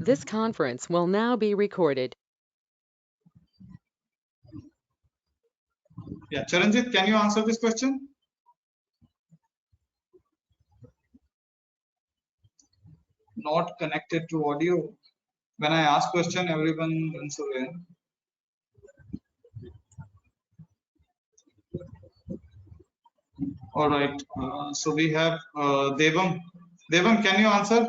This conference will now be recorded. Yeah, Charanjit, can you answer this question? Not connected to audio. When I ask question, everyone runs away. All right. So we have Devam. Devam, can you answer?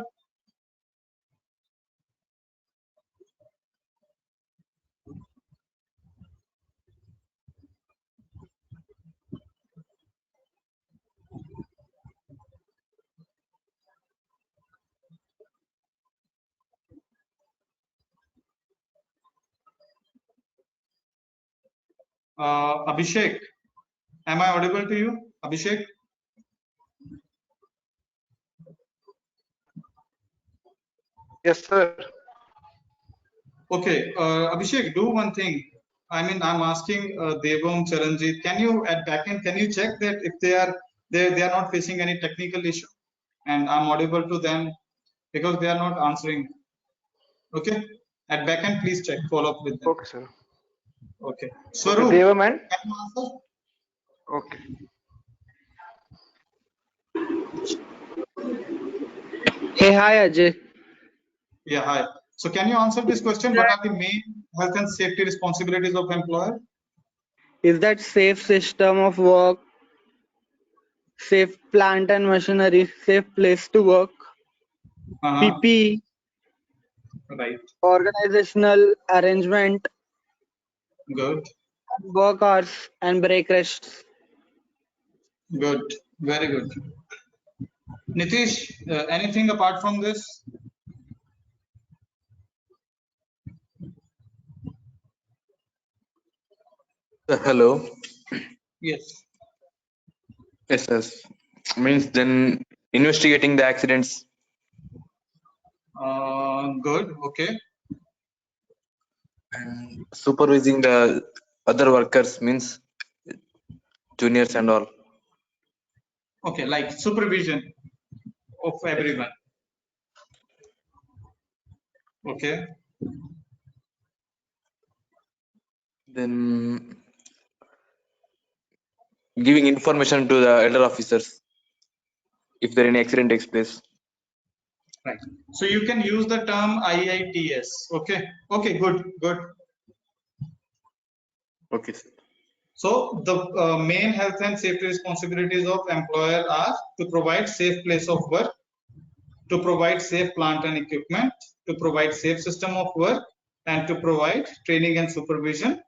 Abhishek, am I audible to you? Abhishek? Yes, sir. Okay, Abhishek, do one thing. I mean, I'm asking Devam, Charanjit, can you at backend, can you check that if they are not facing any technical issue and I'm audible to them because they are not answering. Okay, at backend, please check, follow up with them. Okay, sir. Okay, Swaroop, okay, Devaman. Can you answer? Okay. Hey, hi Ajay. Yeah, hi. So can you answer this question? What are the main health and safety responsibilities of employer? Is that safe system of work, safe plant and machinery, safe place to work, PPE, Right. organizational arrangement, Good. work hours and break rests? Good. Very good. Nitish, anything apart from this? Hello. Yes. Yes. Means then investigating the accidents. Good. Okay. And supervising the other workers, means juniors and all. Okay, like supervision of everyone. Okay. Then giving information to the elder officers if there any accident takes place. Right. So you can use the term IITS. Okay. Okay. Good. Good. Okay, sir. So the main health and safety responsibilities of employer are to provide safe place of work, to provide safe plant and equipment, to provide safe system of work, and to provide training and supervision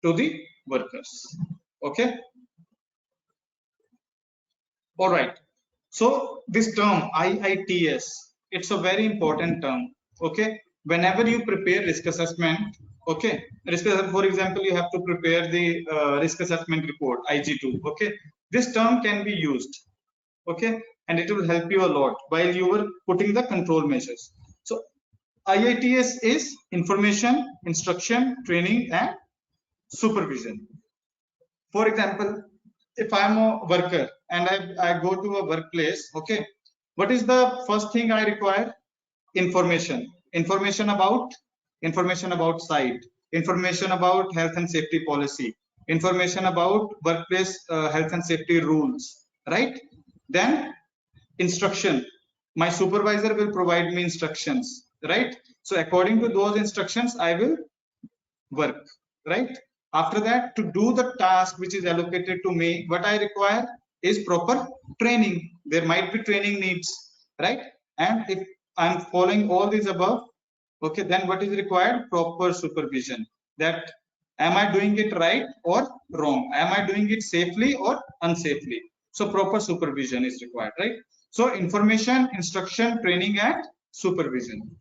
to the workers. Okay. All right. So this term IITS, it's a very important term. Okay. Whenever you prepare risk assessment, okay, for example, you have to prepare the risk assessment report IG2. Okay, this term can be used. Okay, and it will help you a lot while you were putting the control measures. So IITS is information, instruction, training, and supervision. For example, if I'm a worker and I go to a workplace, okay, what is the first thing I require? Information. Information about site, information about health and safety policy, information about workplace health and safety rules, right? Then instruction. My supervisor will provide me instructions, right? So according to those instructions, I will work, right? After that, to do the task which is allocated to me, what I require is proper training. There might be training needs, right? And if I'm following all these above, okay, then what is required? Proper supervision. That am I doing it right or wrong? Am I doing it safely or unsafely? So proper supervision is required, right? So information, instruction, training, and supervision.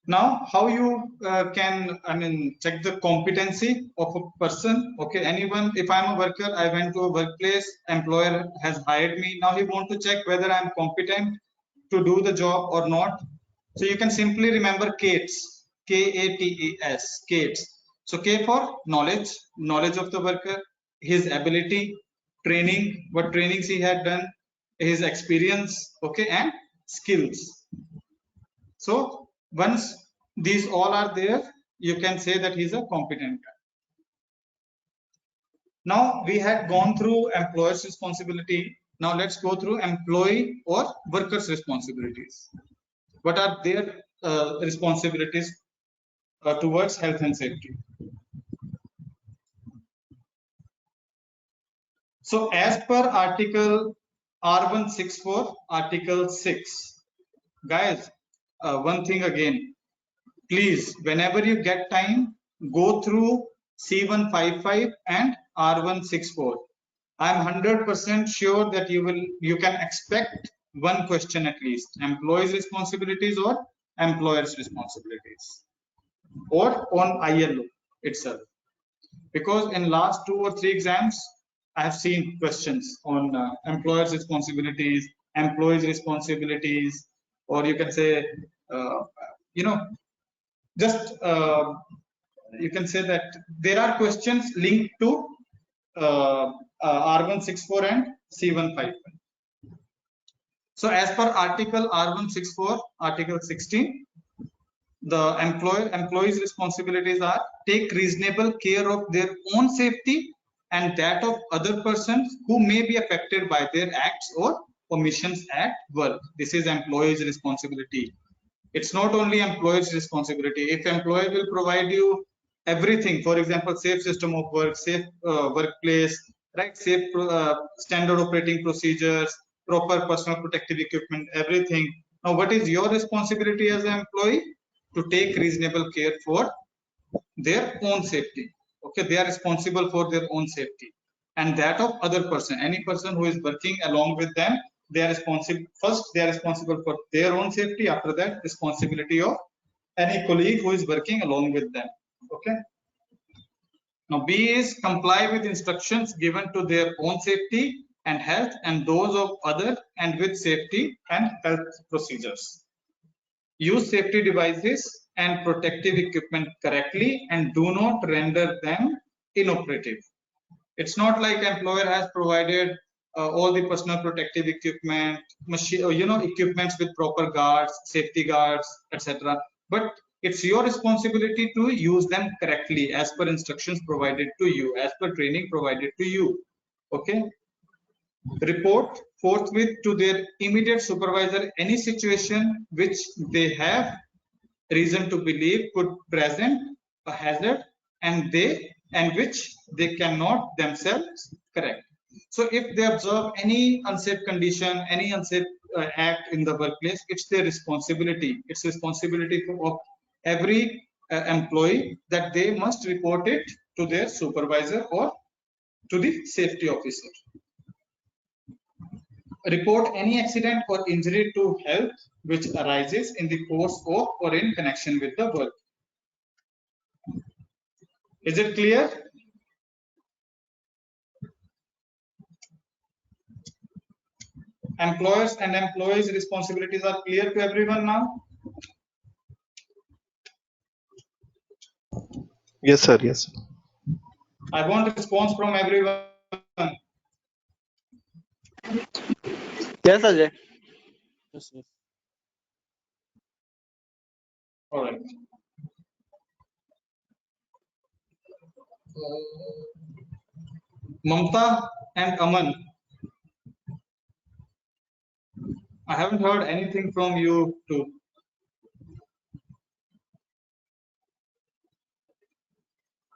Now, how you can, check the competency of a person? Okay, anyone, if I'm a worker, I went to a workplace, employer has hired me. Now he want to check whether I'm competent to do the job or not. So you can simply remember KATES, KATES, KATES. So K for knowledge of the worker, his ability, training, what trainings he had done, his experience, okay, and skills. So once these all are there, you can say that he's a competent guy. Now we had gone through employer's responsibility. Now let's go through employee or workers' responsibilities. What are their responsibilities towards health and safety? So as per Article R164, Article 6, guys, one thing again, please, whenever you get time, go through C155 and R164. I'm 100% sure that you can expect one question at least, employees' responsibilities or employers' responsibilities, or on ILO itself. Because in last 2 or 3 exams, I have seen questions on employers' responsibilities, employees' responsibilities, or you can say, just you can say that there are questions linked to R164 and C155. So as per Article R164, Article 16, the employees' responsibilities are take reasonable care of their own safety and that of other persons who may be affected by their acts or omissions at work. This is employees' responsibility. It's not only employer's responsibility. If employer will provide you everything, for example, safe system of work, safe workplace, right, safe standard operating procedures, proper personal protective equipment, everything. Now, what is your responsibility as an employee? To take reasonable care for their own safety. Okay, they are responsible for their own safety and that of other person. Any person who is working along with them, they are responsible. First, they are responsible for their own safety. After that, responsibility of any colleague who is working along with them. Okay. Now, B is comply with instructions given to their own safety and health and those of other and with safety and health procedures. Use safety devices and protective equipment correctly and do not render them inoperative. It's not like employer has provided all the personal protective equipment, machine, equipments with proper guards, safety guards, etc. But it's your responsibility to use them correctly as per instructions provided to you, as per training provided to you. Okay. Report forthwith to their immediate supervisor any situation which they have reason to believe could present a hazard and which they cannot themselves correct. So if they observe any unsafe condition, any unsafe act in the workplace, it's their responsibility. It's responsibility of every employee that they must report it to their supervisor or to the safety officer. Report any accident or injury to health which arises in the course of or in connection with the work. Is it clear? Employers and employees' responsibilities are clear to everyone now? Yes, sir. Yes. I want a response from everyone. Yes, Ajay. Yes, yes. All right. Mamta and Aman, I haven't heard anything from you two.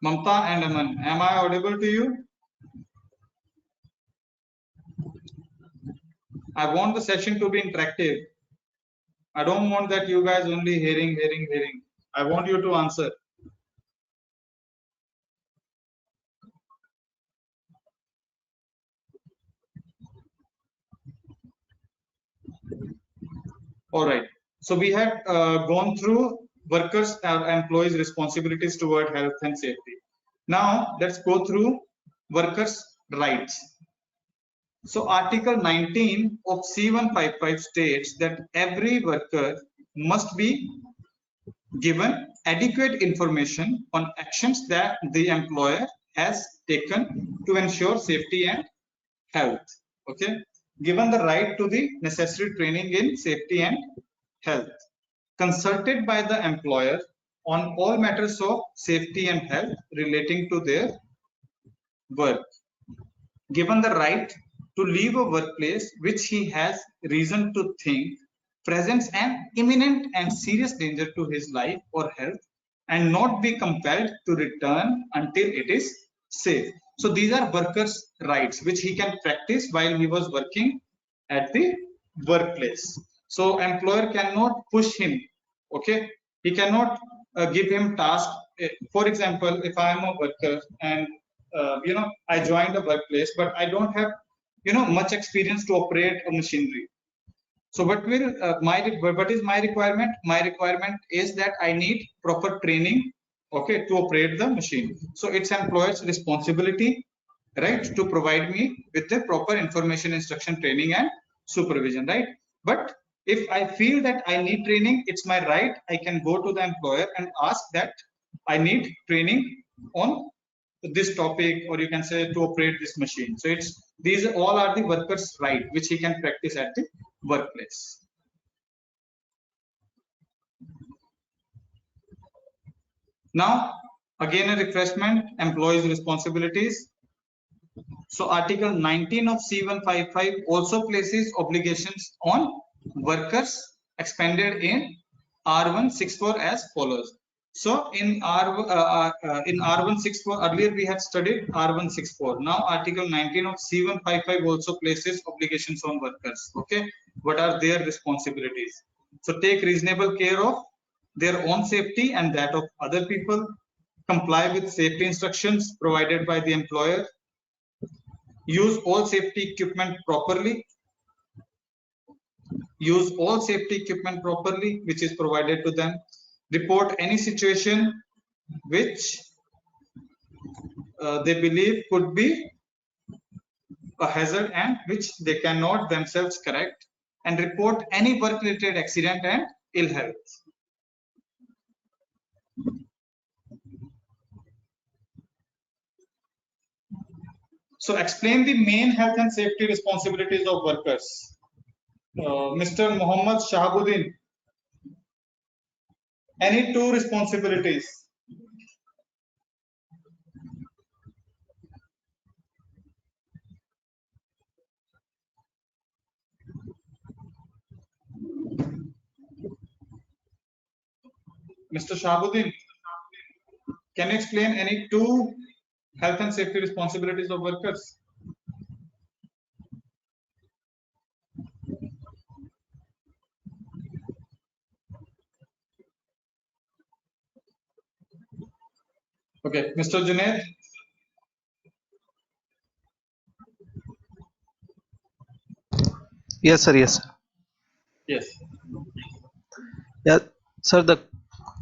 Mamta and Aman, am I audible to you? I want the session to be interactive. I don't want that you guys only hearing. I want you to answer. All right. So we had gone through workers and employees' responsibilities toward health and safety. Now let's go through workers' rights. So Article 19 of C155 states that every worker must be given adequate information on actions that the employer has taken to ensure safety and health. Okay, given the right to the necessary training in safety and health, consulted by the employer on all matters of safety and health relating to their work, given the right to leave a workplace which he has reason to think presents an imminent and serious danger to his life or health, and not be compelled to return until it is safe. So these are workers' rights which he can practice while he was working at the workplace. So employer cannot push him. Okay, he cannot give him task. For example, if I am a worker and I joined a workplace, but I don't have much experience to operate a machinery. So what is my requirement? My requirement is that I need proper training, okay, to operate the machine. So it's employer's responsibility, right, to provide me with the proper information, instruction, training, and supervision, right? But if I feel that I need training, it's my right. I can go to the employer and ask that I need training on this topic, or you can say to operate this machine. So it's these all are the workers' right which he can practice at the workplace. Now again a refreshment, employees responsibilities. So article 19 of C155 also places obligations on workers expanded in R164 as follows. So in R164, earlier we had studied R164. Now article 19 of C155 also places obligations on workers. Okay, what are their responsibilities? So take reasonable care of their own safety and that of other people, comply with safety instructions provided by the employer, use all safety equipment properly, which is provided to them, report any situation which they believe could be a hazard and which they cannot themselves correct, and report any work related accident and ill health. So explain the main health and safety responsibilities of workers. Mr. Muhammad Shahabuddin, any two responsibilities? Mr. Shahabuddin, can you explain any two health and safety responsibilities of workers? Okay, Mr. Junaid. Yes, sir. Yes. Yes. Yeah, sir. The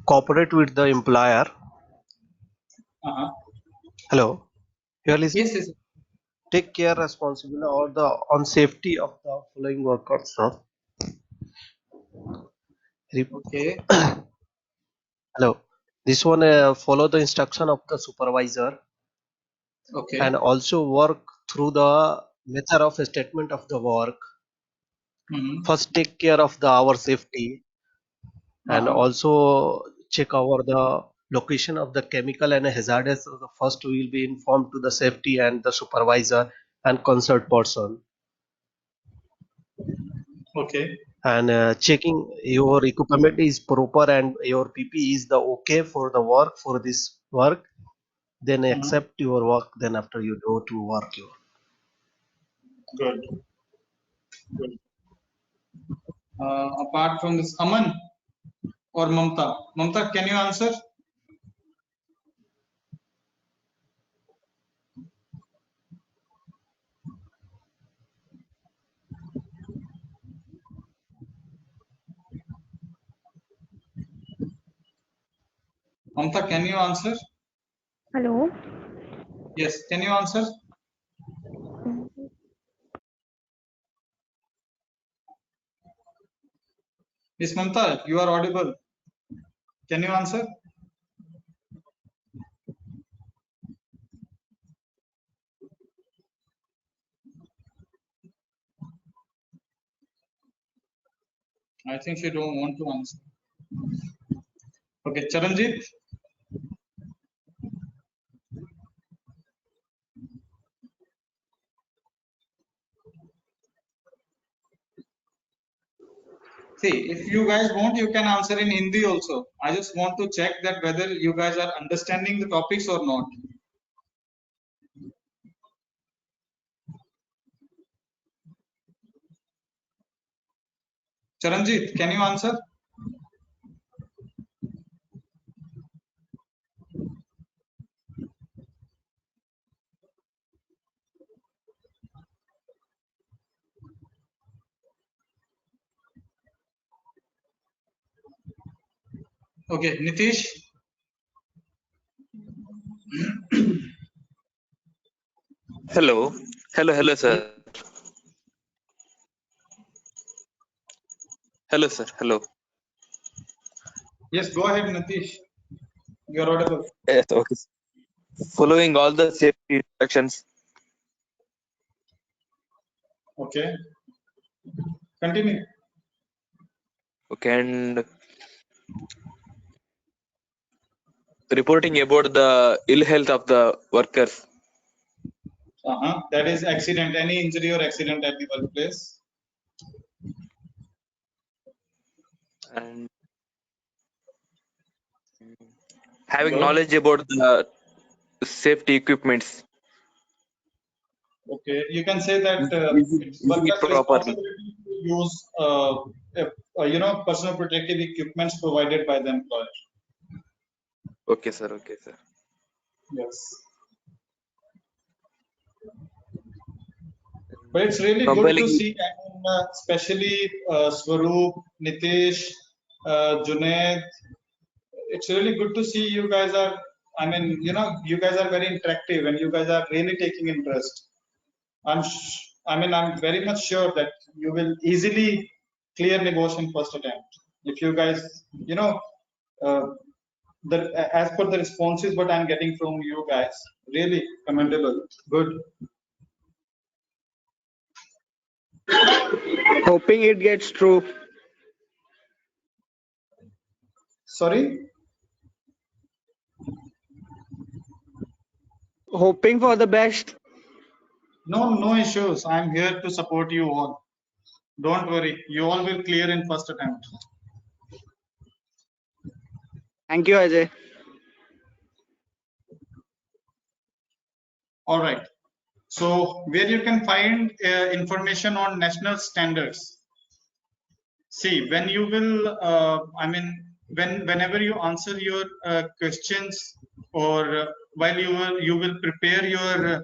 cooperate with the employer. Hello. You are listening? Yes, yes. Take care responsibility or the on safety of the following workers. No? Okay. Hello. This one follow the instruction of the supervisor Okay. and also work through the method of statement of the work. First, take care of the our safety and also check over the location of the chemical and hazardous. The first will be informed to the safety and the supervisor and concerned person. Okay. And checking your equipment is proper and your PP is the okay for the work for this work, then accept your work, then after you go to work your. Good. Good. Apart from this, Aman or Mamta? Mamta, can you answer? Mamta, can you answer? Hello. Yes, can you answer? Miss Mamta, you are audible. Can you answer? I think she don't want to answer. Okay, Charanjit. See, if you guys want, you can answer in Hindi also. I just want to check that whether you guys are understanding the topics or not. Charanjit, can you answer? Okay, Nitish. Hello. Hello, sir. Hello, sir. Hello. Yes, go ahead, Nitish. You are audible. Yes, okay. Following all the safety instructions. Okay. Continue. Okay, and reporting about the ill health of the workers. That is accident, any injury or accident at the workplace. And having knowledge about the safety equipments. Okay, you can say that it's Using it workers' properly. responsibility to use, personal protective equipments provided by the employer. Okay, sir. Okay, sir. Yes. But it's really good to Compelling. see, especially Swaroop, Nitish, Junaid. It's really good to see you guys are. I mean, you guys are very interactive and you guys are really taking interest. I'm very much sure that you will easily clear NEBOSH in first attempt. If you guys, as per the responses what I'm getting from you guys, really commendable, good. Hoping it gets true. Sorry? Hoping for the best. No issues. I'm here to support you all. Don't worry. You all will clear in first attempt. Thank you, Ajay. All right. So where you can find information on national standards. See, when you will, whenever you answer your questions or while you will prepare your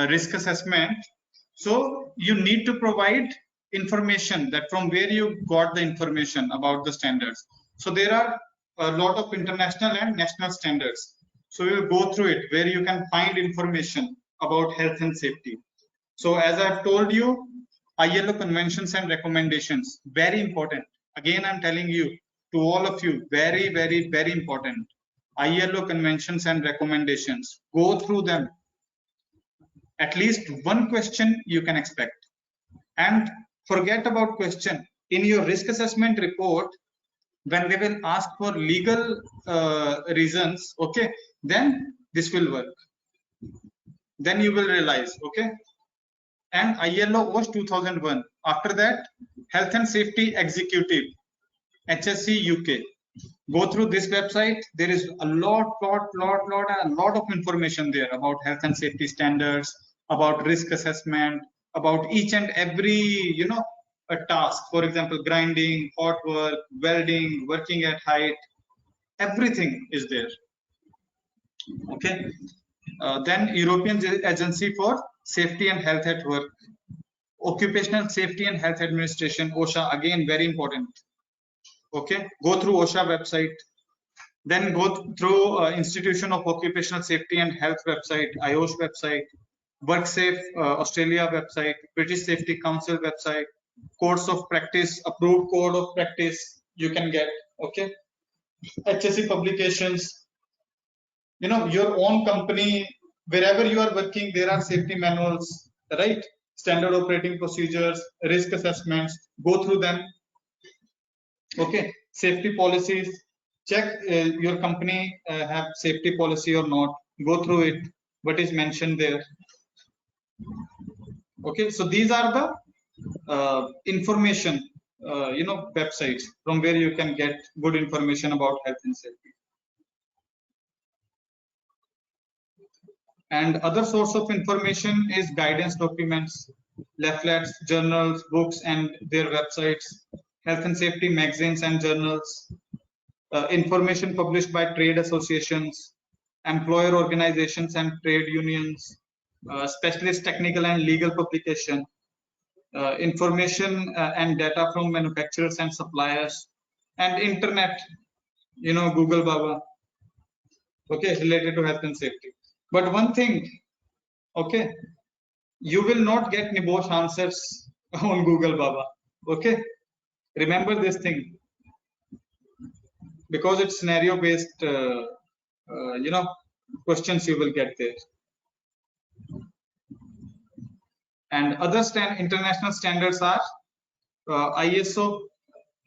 risk assessment, so you need to provide information that from where you got the information about the standards. So there are a lot of international and national standards. So we will go through it where you can find information about health and safety. So as I've told you, ILO conventions and recommendations, very important. Again, I'm telling you, to all of you, very, very, very important. ILO conventions and recommendations, go through them. At least one question you can expect. And forget about question. In your risk assessment report, when they will ask for legal reasons, okay, then this will work. Then you will realize, okay. And ILO was 2001. After that, Health and Safety Executive, HSE UK. Go through this website. There is a lot of information there about health and safety standards, about risk assessment, about each and every, a task. For example, grinding, hot work, welding, working at height, everything is there. Okay. Then European Agency for Safety and Health at Work, Occupational Safety and Health Administration, OSHA, again very important. Okay, go through OSHA website, then go through Institution of Occupational Safety and Health website, IOSH website, WorkSafe Australia website, British Safety Council website, codes of practice, approved code of practice you can get. Okay, HSE publications. Your own company, wherever you are working, there are safety manuals, right? Standard operating procedures, risk assessments, go through them. Okay, safety policies. Check your company have safety policy or not. Go through it. What is mentioned there? Okay, so these are the information, websites from where you can get good information about health and safety. And other source of information is guidance documents, leaflets, journals, books, and their websites, health and safety magazines and journals, information published by trade associations, employer organizations and trade unions, specialist technical and legal publication, information and data from manufacturers and suppliers, and internet, Google Baba, okay, related to health and safety. But one thing, okay, you will not get Nibosh answers on Google Baba, okay? Remember this thing, because it's scenario based, questions you will get there. And other international standards are ISO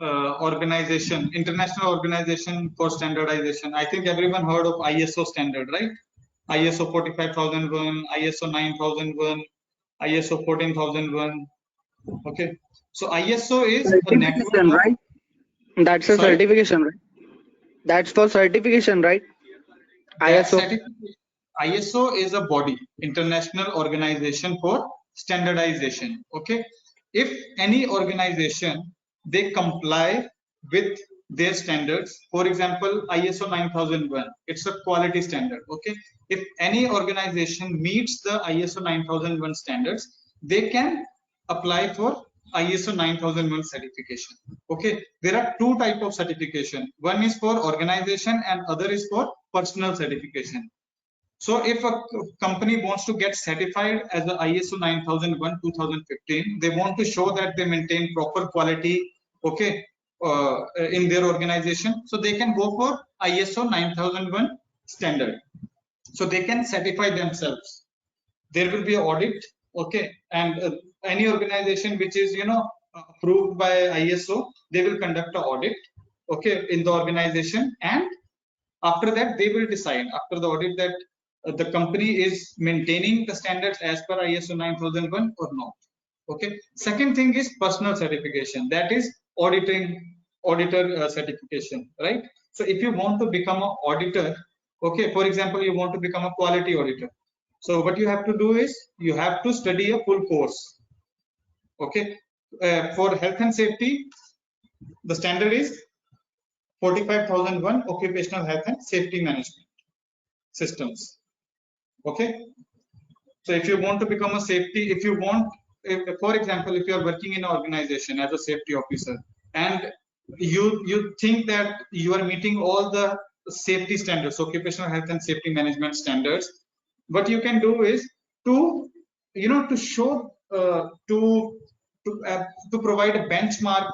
organization, International Organization for Standardization. I think everyone heard of ISO standard, right? ISO 45001, ISO 9001, ISO 14001. Okay, so ISO is a network of, right? That's a certification, right? That's for certification, right? ISO. ISO is a body, International Organization for Standardization. Okay, if any organization they comply with their standards, for example, ISO 9001, it's a quality standard. Okay, if any organization meets the ISO 9001 standards, they can apply for ISO 9001 certification. Okay, there are two types of certification. One is for organization and other is for personal certification. So if a company wants to get certified as the ISO 9001 2015, they want to show that they maintain proper quality, okay, in their organization. So they can go for ISO 9001 standard. So they can certify themselves. There will be an audit, okay, and any organization which is approved by ISO, they will conduct an audit, okay, in the organization, and after that they will decide after the audit that the company is maintaining the standards as per ISO 9001 or not. Okay. Second thing is personal certification. That is auditor certification, right? So if you want to become an auditor, okay, for example, you want to become a quality auditor. So what you have to do is you have to study a full course. Okay. For health and safety, the standard is 45001 Occupational Health and Safety Management Systems. Okay, so if you want to become a safety, for example, if you are working in an organization as a safety officer and you think that you are meeting all the safety standards, occupational health and safety management standards, what you can do is to show to provide a benchmark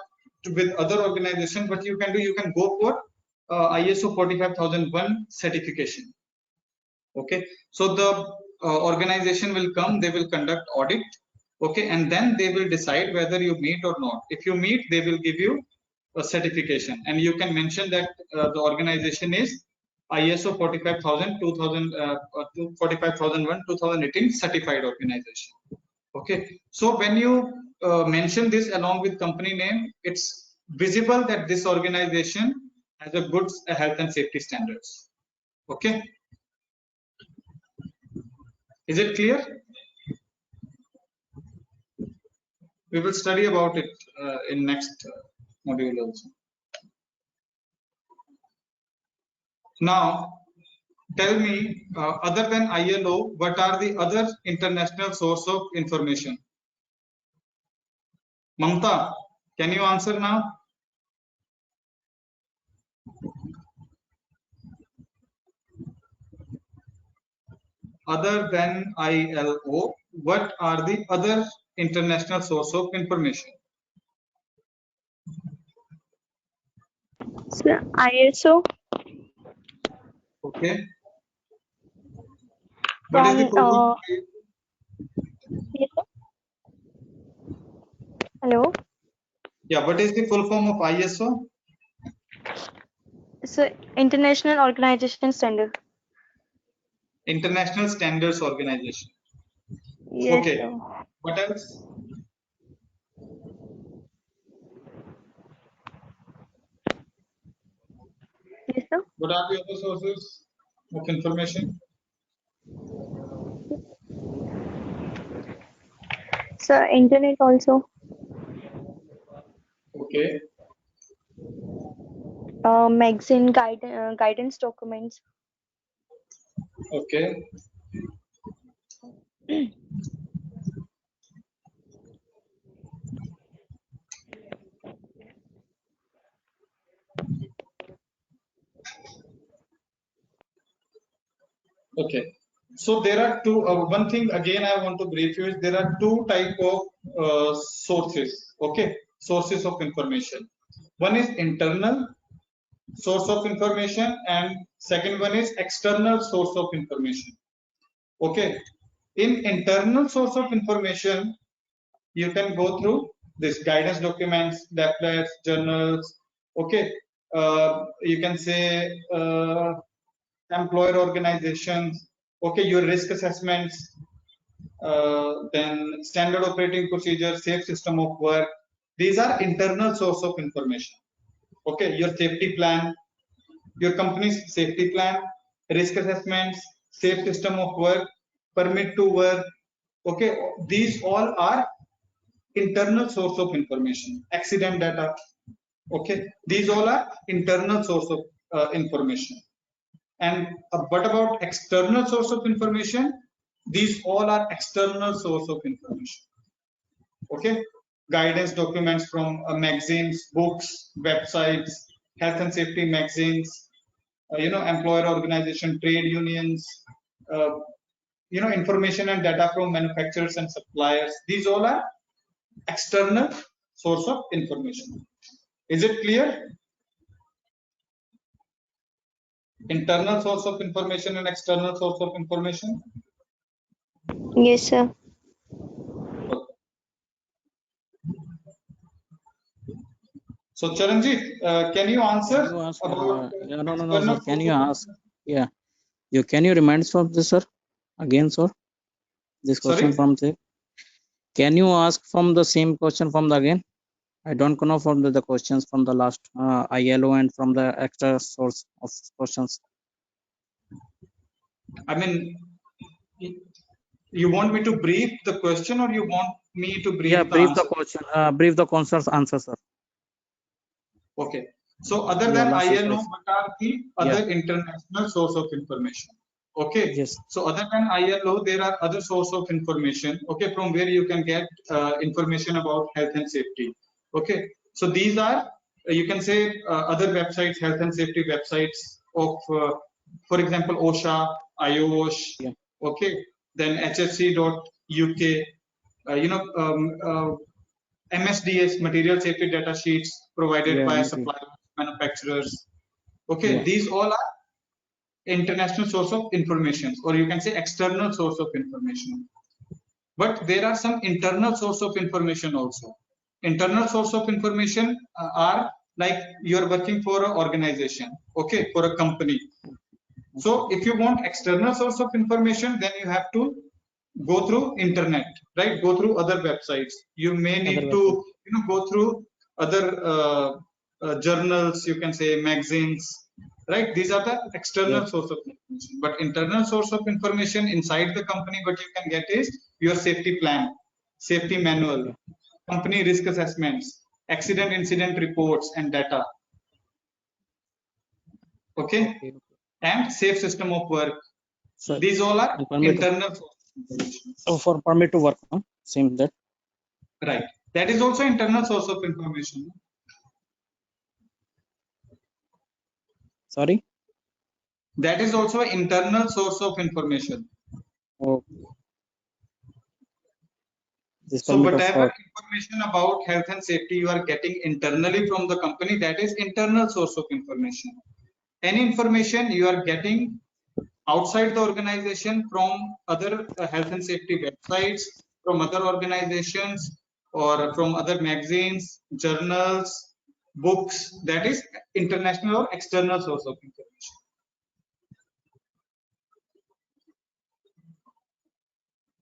with other organizations. What you can do, you can go for ISO 45001 certification. Okay, so the organization will come, they will conduct audit, okay, and then they will decide whether you meet or not. If you meet, they will give you a certification, and you can mention that the organization is ISO 45000 45001 2018 certified organization. Okay, so when you mention this along with company name, it's visible that this organization has a good health and safety standards. Okay, is it clear? We will study about it in next module also. Now, tell me, other than ILO, what are the other international source of information? Mamta, can you answer now? Other than ILO, what are the other international source of information? Sir, ISO. Okay. What is the full form? Yes, sir. Hello. Yeah, what is the full form of ISO? So international organization standard. International Standards Organization. Yes, Okay. sir. What else? Yes, sir. What are the other sources of information? So internet also. Okay. Magazine guidance documents. Okay. Okay. So there are two. One thing again I want to brief you is there are two type of sources. Okay, sources of information. One is internal source of information, and second one is external source of information. Okay. In internal source of information, you can go through this guidance documents, leaflets, journals. Okay. You can say employer organizations. Okay, your risk assessments, then standard operating procedure, safe system of work. These are internal source of information. Okay, your safety plan, your company's safety plan, risk assessments, safe system of work, permit to work. Okay, these all are internal source of information. Accident data. Okay, these all are internal source of information. And what about external source of information? These all are external source of information. Okay, guidance documents from magazines, books, websites, health and safety magazines, employer organization, trade unions, information and data from manufacturers and suppliers. These all are external source of information. Is it clear? Internal source of information and external source of information. Yes, sir. So Charanjit, can you answer Can you ask, about yeah, no, sir. external Can source you of ask? Yeah. Can you remind from this, sir? Again, sir. This question Sorry? from the. Can you ask from the same question from the again? I don't know from the questions from the last ILO and from the extra source of questions. I mean, you want me to brief the question or you want me to brief Yeah, the brief answer? the question. Brief the concerns answer, sir. Okay. So other Yeah, than last ILO, is- what are the other international source of information? Okay. Yes. So other than ILO, there are other source of information. Okay, from where you can get information about health and safety. Okay. So these are you can say other websites, health and safety websites of, for example, OSHA, IOSH. Yeah. Okay. Then HSC.UK. MSDS, material safety data sheets provided Yeah, by okay. suppliers, manufacturers. Okay, Yeah. these all are international source of information, or you can say external source of information. But there are some internal source of information also. Internal source of information are like you're working for an organization, okay, for a company. So if you want external source of information, then you have to go through internet, right? Go through other websites. You may need to go through other journals, you can say magazines, right? These are the external source of information. But internal source of information inside the company, what you can get is your safety plan, safety manual, company risk assessments, accident incident reports and data. Okay, and safe system of work. So these all are internal source of information. So for permit to work, same that. Right. That is also internal source of information. Sorry. That is also an internal source of information. Oh. So whatever information about health and safety you are getting internally from the company, that is internal source of information. Any information you are getting outside the organization from other health and safety websites, from other organizations, or from other magazines, journals, books, that is international or external source of information.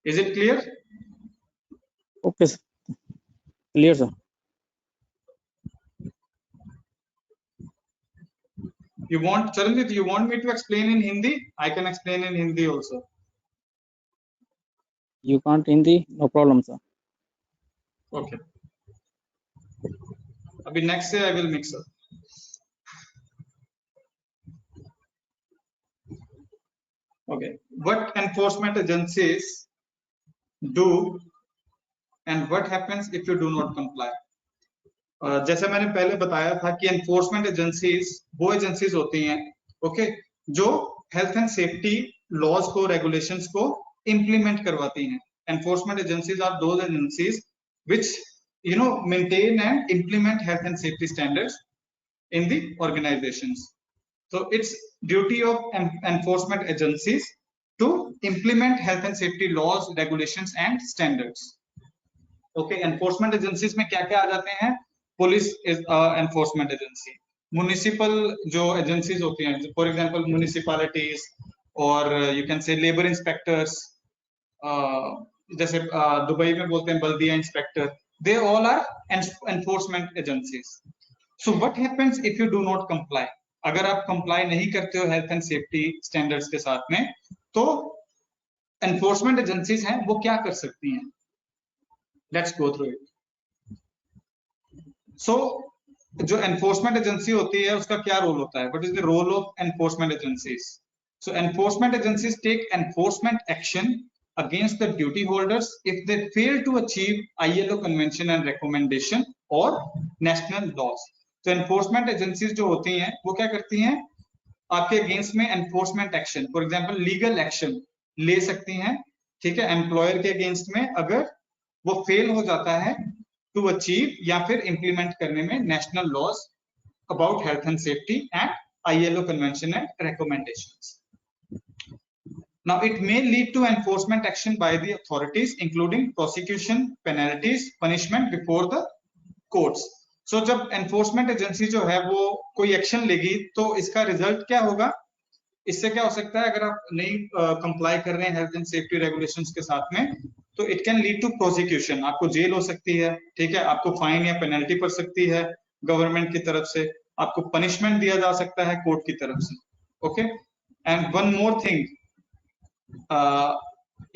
Is it clear? Okay, sir. Clear, sir. You want, Charanjit, you want me to explain in Hindi? I can explain in Hindi also. You can't Hindi, no problem, sir. Okay. Abhi next day I will mix up. Okay. What enforcement agencies do and what happens if you do not comply? जैसे मैंने पहले बताया था कि enforcement agencies वो agencies होती हैं, okay, जो हेल्थ एंड सेफ्टी लॉज को, रेगुलेशंस को इंप्लीमेंट करवाती हैं. Enforcement agencies are those agencies which maintain and implement health and safety standards in the organizations. So it's duty of enforcement agencies to implement health and safety laws, regulations and standards. Okay, enforcement agencies में क्या क्या आ जाते हैं? Police is enforcement agency. Municipal जो agencies होती हैं, for example municipalities, और you can say labour inspectors, जैसे दुबई में बोलते हैं बल्दिया inspector, they all are enforcement agencies. So what happens if you do not comply? अगर आप कंप्लाई नहीं करते हो हेल्थ एंड सेफ्टी स्टैंडर्ड्स के साथ में, तो एनफोर्समेंट एजेंसीज हैं वो क्या कर सकती हैं? Let's go through it. So जो एनफोर्समेंट एजेंसी होती है उसका क्या रोल होता है? What is the role of enforcement agencies? So enforcement agencies take enforcement action against the duty holders if they fail to achieve ILO convention and recommendation or national laws. तो enforcement agencies जो होती हैं वो क्या करती हैं? आपके against में enforcement action, for example legal action ले सकती हैं, ठीक है, एम्प्लॉयर के अगेंस्ट में, अगर वो फेल हो जाता है टू अचीव या फिर इंप्लीमेंट करने में national laws about health and safety and ILO convention and recommendations. Now it may lead to enforcement action by the authorities including prosecution, penalties, punishment before the courts. So जब enforcement agency जो है वो कोई action लेगी तो इसका result क्या होगा? इससे क्या हो सकता है? अगर आप नहीं कंप्लाई कर रहे हैं हेल्थ एंड सेफ्टी रेगुलेशंस के साथ में, तो it can lead to prosecution. आपको जेल हो सकती है, ठीक है, आपको फाइन या पेनल्टी पड़ सकती है गवर्नमेंट की तरफ से, आपको पनिशमेंट दिया जा सकता है कोर्ट की तरफ से. Okay, and one more thing,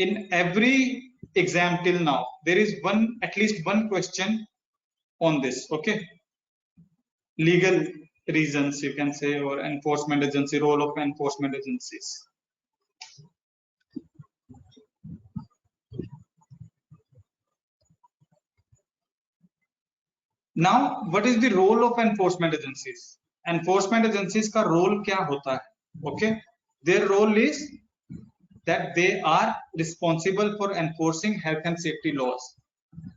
in every exam till now there is at least one question on this. Okay, legal reasons you can say, or enforcement agency, role of enforcement agencies. Now what is the role of enforcement agencies? Enforcement agencies का role क्या होता है? Okay, their role is that they are responsible for enforcing health and safety laws.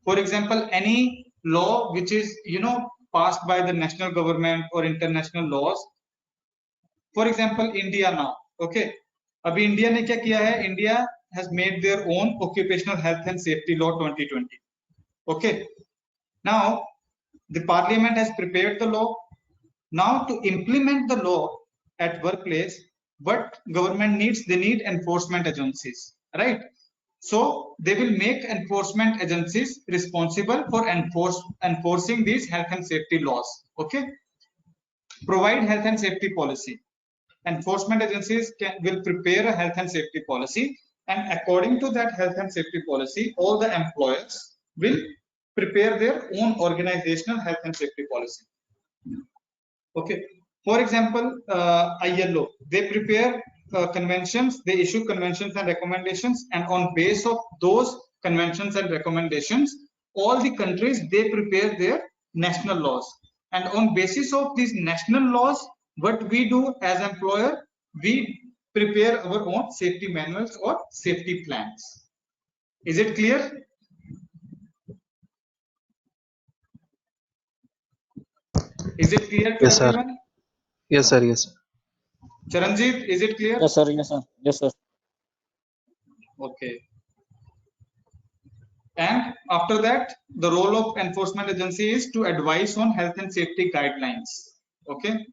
For example, any law which is passed by the national government or international laws. For example, India now, okay, अभी India ने क्या किया है? India has made their own occupational health and safety law 2020. Okay, now the parliament has prepared the law. Now to implement the law at workplace, what government needs? They need enforcement agencies, right? So they will make enforcement agencies responsible for enforcing these health and safety laws. Okay, provide health and safety policy. Enforcement agencies will prepare a health and safety policy, and according to that health and safety policy, all the employers will prepare their own organizational health and safety policy. Okay, for example, ILO, they prepare conventions, they issue conventions and recommendations, and on base of those conventions and recommendations, all the countries, they prepare their national laws, and on basis of these national laws, what we do as employer, we prepare our own safety manuals or safety plans. Is it clear? Is it clear to Yes, sir. everyone? Yes, sir. Yes, sir. Charanjit, is it clear? Yes, sir. Yes, sir. Yes, sir. Okay. And after that, the role of enforcement agency is to advise on health and safety guidelines. Okay,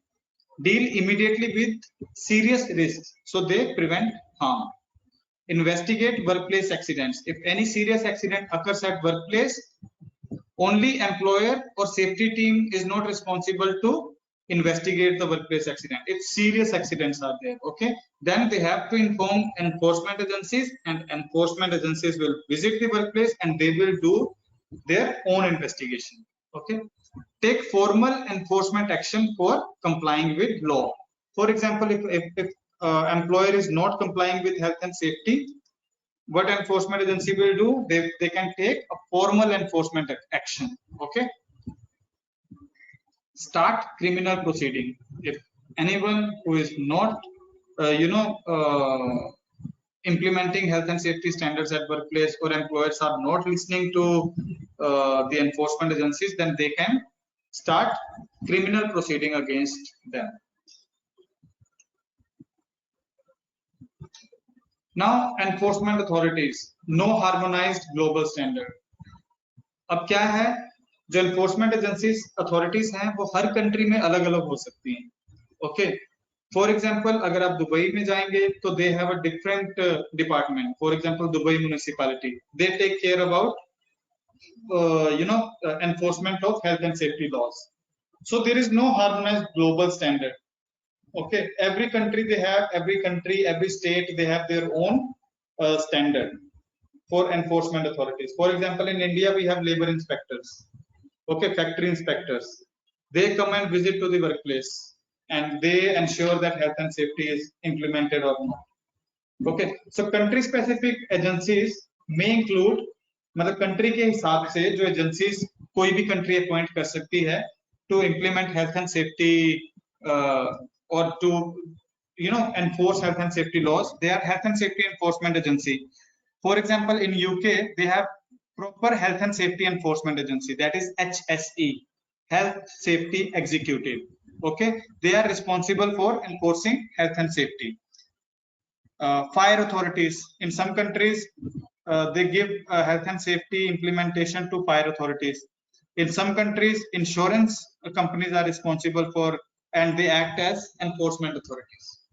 deal immediately with serious risks so they prevent harm. Investigate workplace accidents. If any serious accident occurs at workplace, only employer or safety team is not responsible to investigate the workplace accident. If serious accidents are there, okay, then they have to inform enforcement agencies, and enforcement agencies will visit the workplace and they will do their own investigation. Okay, take formal enforcement action for complying with law. For example, if employer is not complying with health and safety, what enforcement agency will do, they can take a formal enforcement action. Okay, start criminal proceeding. If anyone who is not implementing health and safety standards at workplace, or employers are not listening to the enforcement agencies, then they can start criminal proceeding against them. Now, enforcement authorities, no harmonized global standard. अब क्या है, जो enforcement agencies authorities हैं वो हर country में अलग अलग हो सकती हैं. Okay, for example, अगर आप दुबई में जाएंगे तो they have a different department. For example, Dubai municipality, they take care about enforcement of health and safety laws. So there is no harmonized global standard. Okay, every country, every state, they have their own standard for enforcement authorities. For example, in India we have labor inspectors, okay, factory inspectors. They come and visit to the workplace and they ensure that health and safety is implemented or not. Okay, so country specific agencies may include, मतलब country के हिसाब से जो agencies कोई भी country appoint कर सकती है to implement health and safety or to enforce health and safety laws, they are health and safety enforcement agency. For example, in UK they have proper health and safety enforcement agency, that is HSE, health safety executive. Okay, they are responsible for enforcing health and safety. Fire authorities, in some countries they give health and safety implementation to fire authorities. In some countries, insurance companies are responsible for, and they act as enforcement authorities.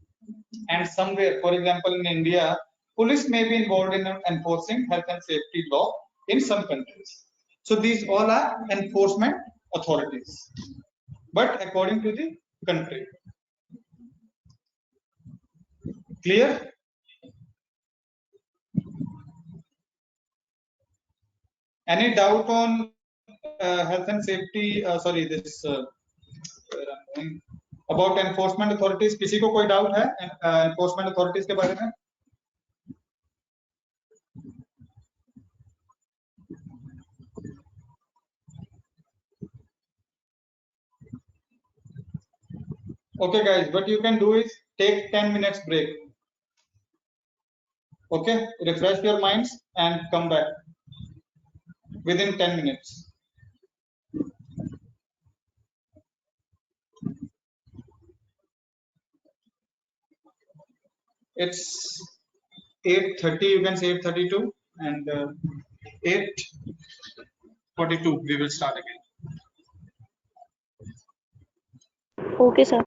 And somewhere, for example, in India, police may be involved in enforcing health and safety law in some countries. So these all are enforcement authorities, but according to the country. Clear? Any doubt on health and safety? About enforcement authorities, किसी को कोई doubt है enforcement authorities के बारे में? Okay guys, what you can do is take 10 minutes break. Okay, refresh your minds and come back within 10 minutes. It's 8:30, you can say 8:32, and 8:42 we will start again. Okay, sir.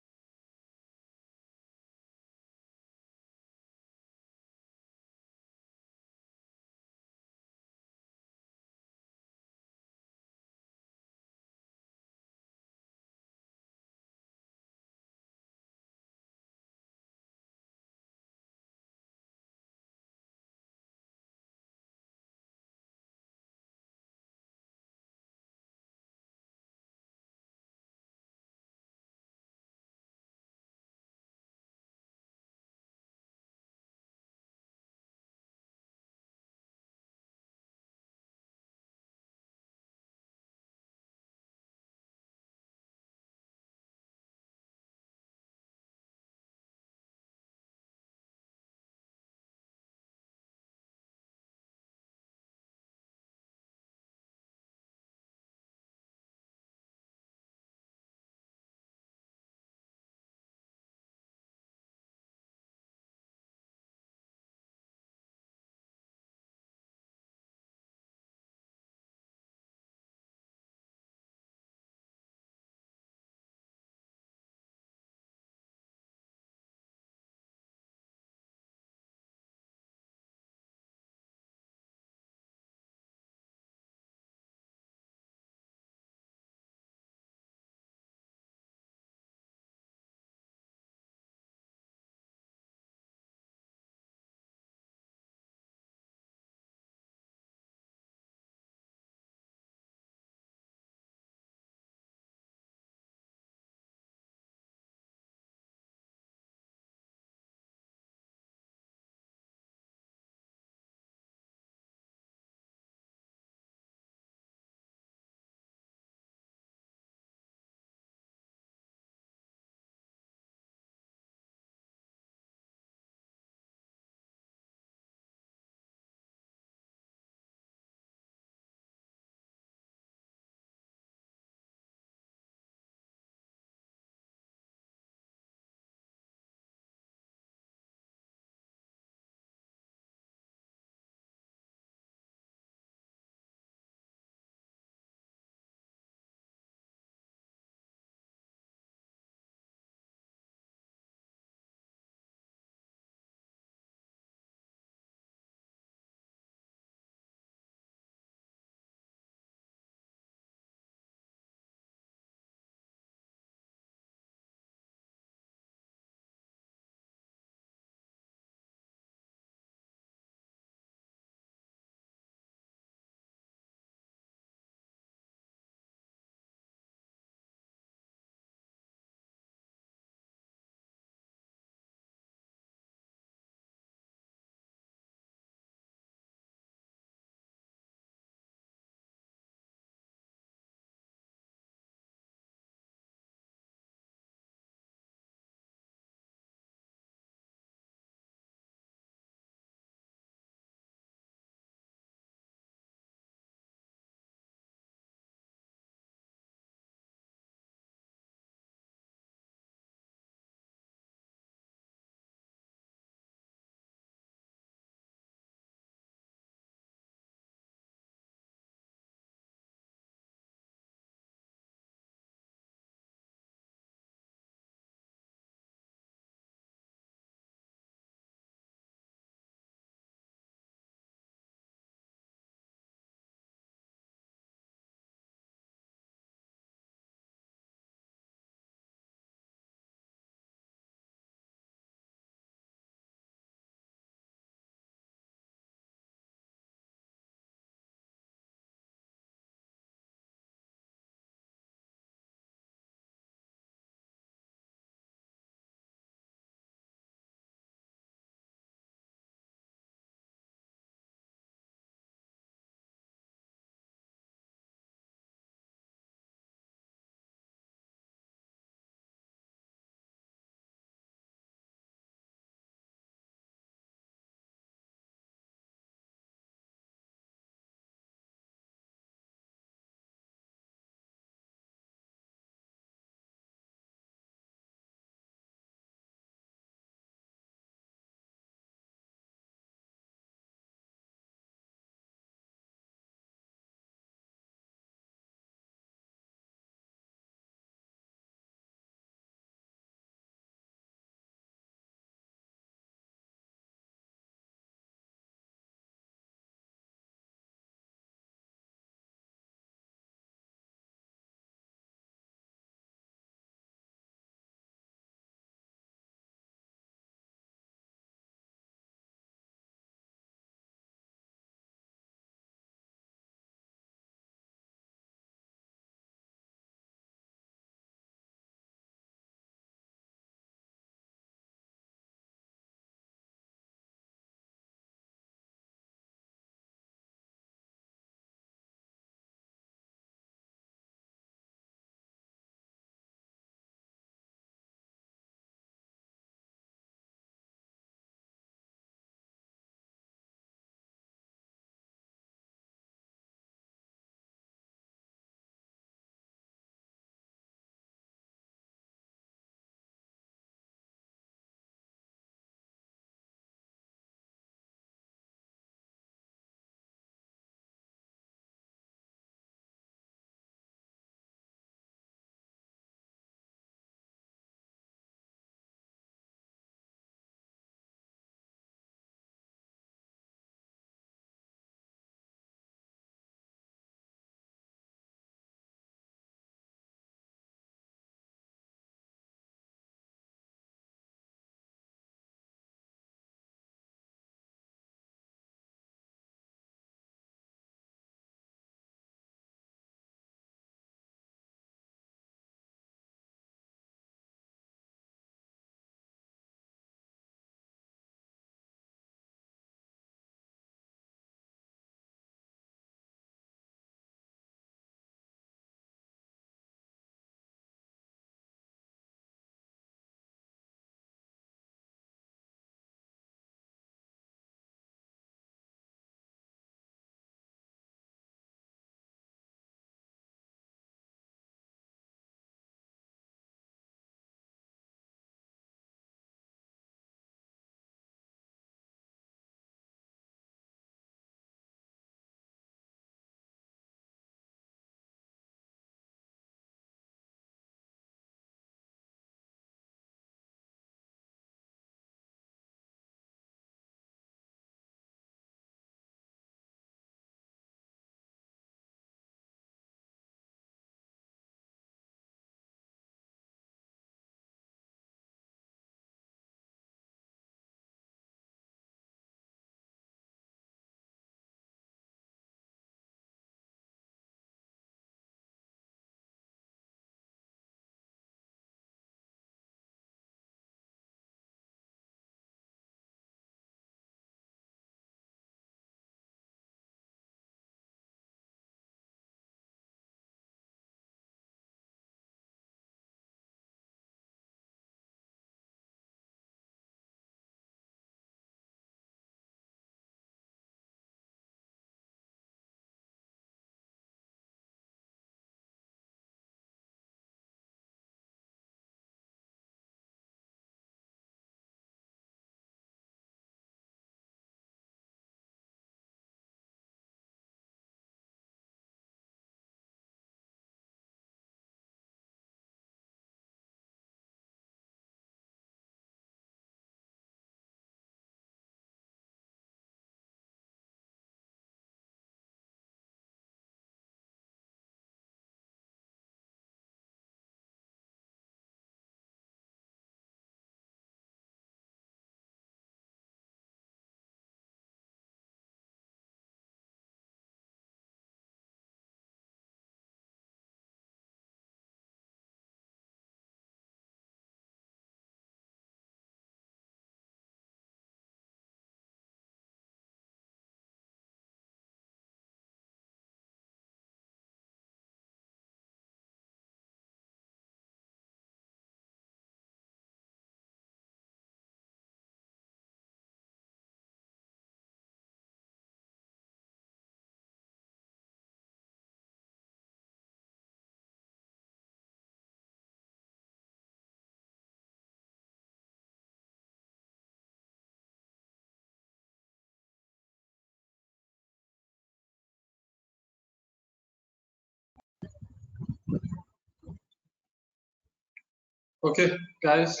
Okay, guys.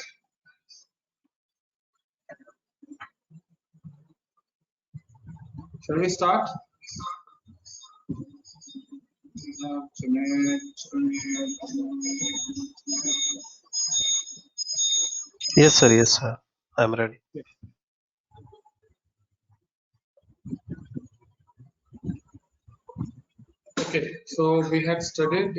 Shall we start? Yes, sir. Yes, sir. I'm ready. Okay, so we had studied.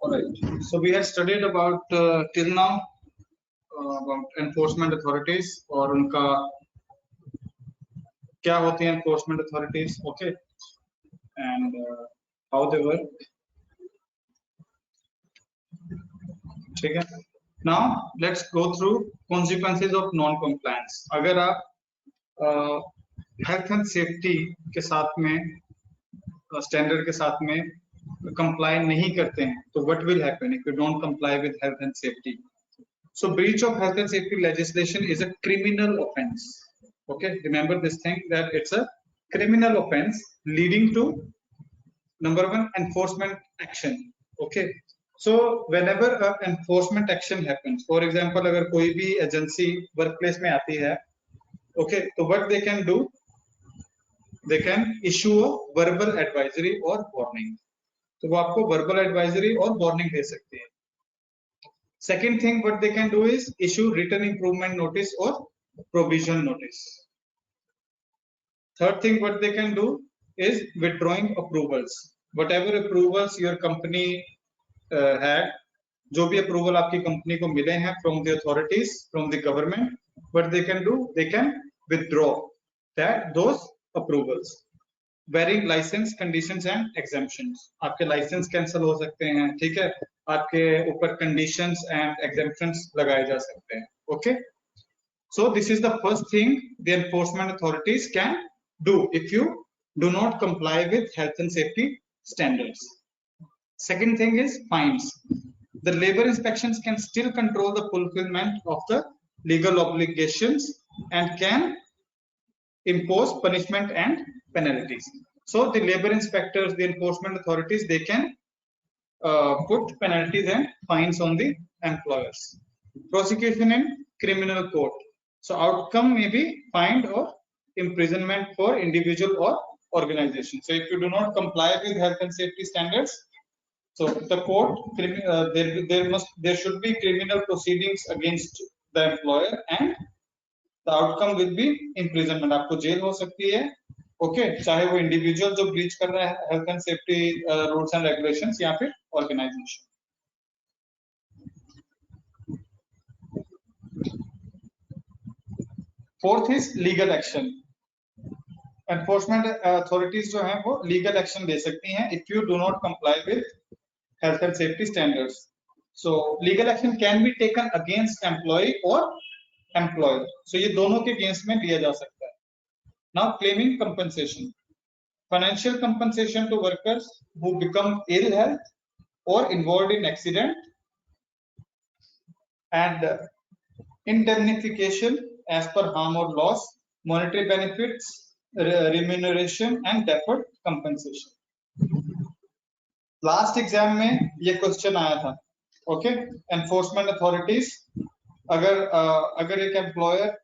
All right. So we had studied about till now about enforcement authorities और उनका क्या होती हैं enforcement authorities, okay, and how they work. ठीक है. Now let's go through consequences of non-compliance. अगर आप health and safety के साथ में standard के साथ में comply नहीं करते हैं, तो what will happen if you don't comply with health and safety? So breach of health and safety legislation is a criminal offense. Okay, remember this thing that it's a criminal offense leading to number one enforcement action. Okay, so whenever an enforcement action happens, for example अगर कोई भी agency workplace में आती है, okay, so what they can do, they can issue a verbal advisory or warning. तो वो आपको verbal advisory और warning दे सकती है. Second thing what they can do is issue written improvement notice or provision notice. Third thing what they can do is withdrawing approvals. Whatever approvals your company had, जो भी approval आपकी company को मिले हैं from the authorities, from the government, what they can do, they can withdraw those approvals. Varying license conditions and exemptions. आपके license cancel हो सकते हैं, ठीक है, आपके ऊपर conditions and exemptions लगाए जा सकते हैं. Okay, so this is the first thing the enforcement authorities can do if you do not comply with health and safety standards. Second thing is fines. The labor inspections can still control the fulfillment of the legal obligations and can impose punishment and penalties. So the labor inspectors, the enforcement authorities, they can put penalties and fines on the employers. Prosecution in criminal court. So outcome may be fine or imprisonment for individual or organization. So if you do not comply with health and safety standards, so the court there should be criminal proceedings against the employer and the outcome will be imprisonment. आपको जेल हो सकती है, okay, चाहे वो individual जो breach कर रहा है health and safety rules and regulations या फिर organization. Fourth is legal action. Enforcement authorities जो हैं वो legal action ले सकती हैं if you do not comply with health and safety standards. So legal action can be taken against employee or employer. So ये दोनों के against में लिया जा सकता है. Now claiming compensation. Financial compensation to workers who become ill health or involved in accident, and indemnification as per harm or loss, monetary benefits, remuneration and deferred compensation. Last exam में ये question आया था. Okay, enforcement authorities अगर एक employer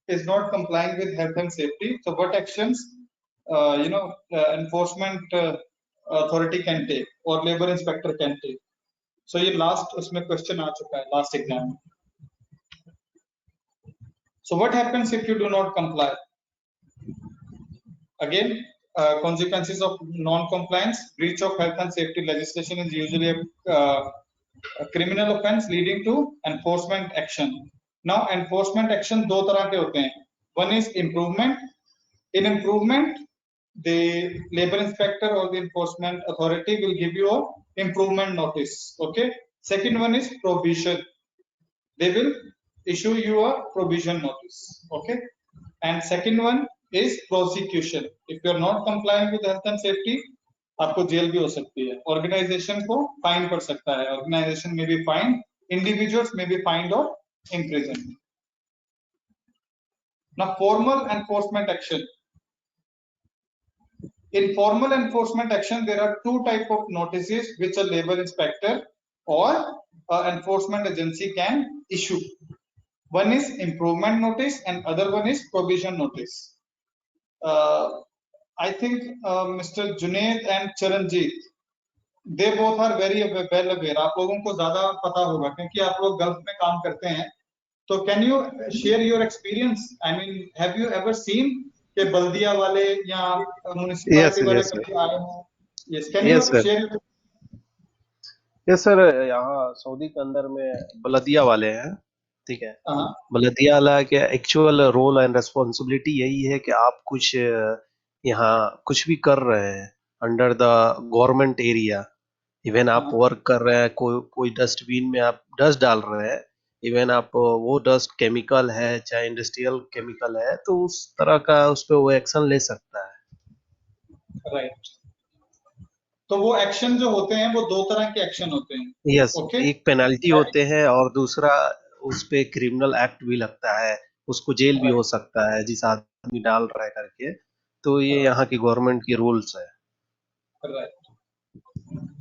is not complying with health and safety, so what actions enforcement authority can take or labor inspector can take. So ये last उसमें question आ चुका है last exam. So what happens if you do not comply? Again, consequences of non-compliance. Breach of health and safety legislation is usually a criminal offense leading to enforcement action. Now enforcement action दो तरह के होते हैं. One is improvement. In improvement, the labor inspector or the enforcement authority will give you a improvement notice. Okay. Second one is provision. They will issue you a provision notice. Okay. And second one is prosecution. If you are not complying with health and safety, आपको jail भी हो सकती है. Organization को fine कर सकता है. Organization may be fined. Individuals may be fined or imprisoned. Now formal enforcement action. In formal enforcement action, there are two type of notices which a labor inspector or enforcement agency can issue. One is improvement notice and other one is provision notice. I think Mr. Junaid and Charanjit, they both are very well aware. आप लोगों को ज़्यादा पता होगा क्योंकि आप लोग gulf में काम करते हैं. So can you share your experience? I mean, have you ever seen कि बल्दिया वाले या म्युनिसिपैलिटी वाले कभी आए हों? Yes, can you share? Yes sir, यहाँ सऊदी के अंदर में बलदिया वाले हैं, ठीक है. बलदिया वाला के एक्चुअल रोल एंड रेस्पॉन्सिबिलिटी यही है कि आप कुछ यहाँ कुछ भी कर रहे हैं under the government area, even आप वर्क कर रहे हैं, कोई डस्टबिन में आप डस्ट डाल रहे हैं, इवन आप वो डस्ट केमिकल है चाहे इंडस्ट्रियल केमिकल है, तो उस तरह का उस पर वो एक्शन ले सकता है. राइट. तो वो एक्शन जो होते हैं वो दो तरह के एक्शन होते हैं. यस, एक पेनल्टी होते हैं और दूसरा उस पे क्रिमिनल एक्ट भी लगता है, उसको जेल भी हो सकता है जिस आदमी डाल रहा है करके. तो ये यहाँ की गवर्नमेंट की रूल्स है. राइट.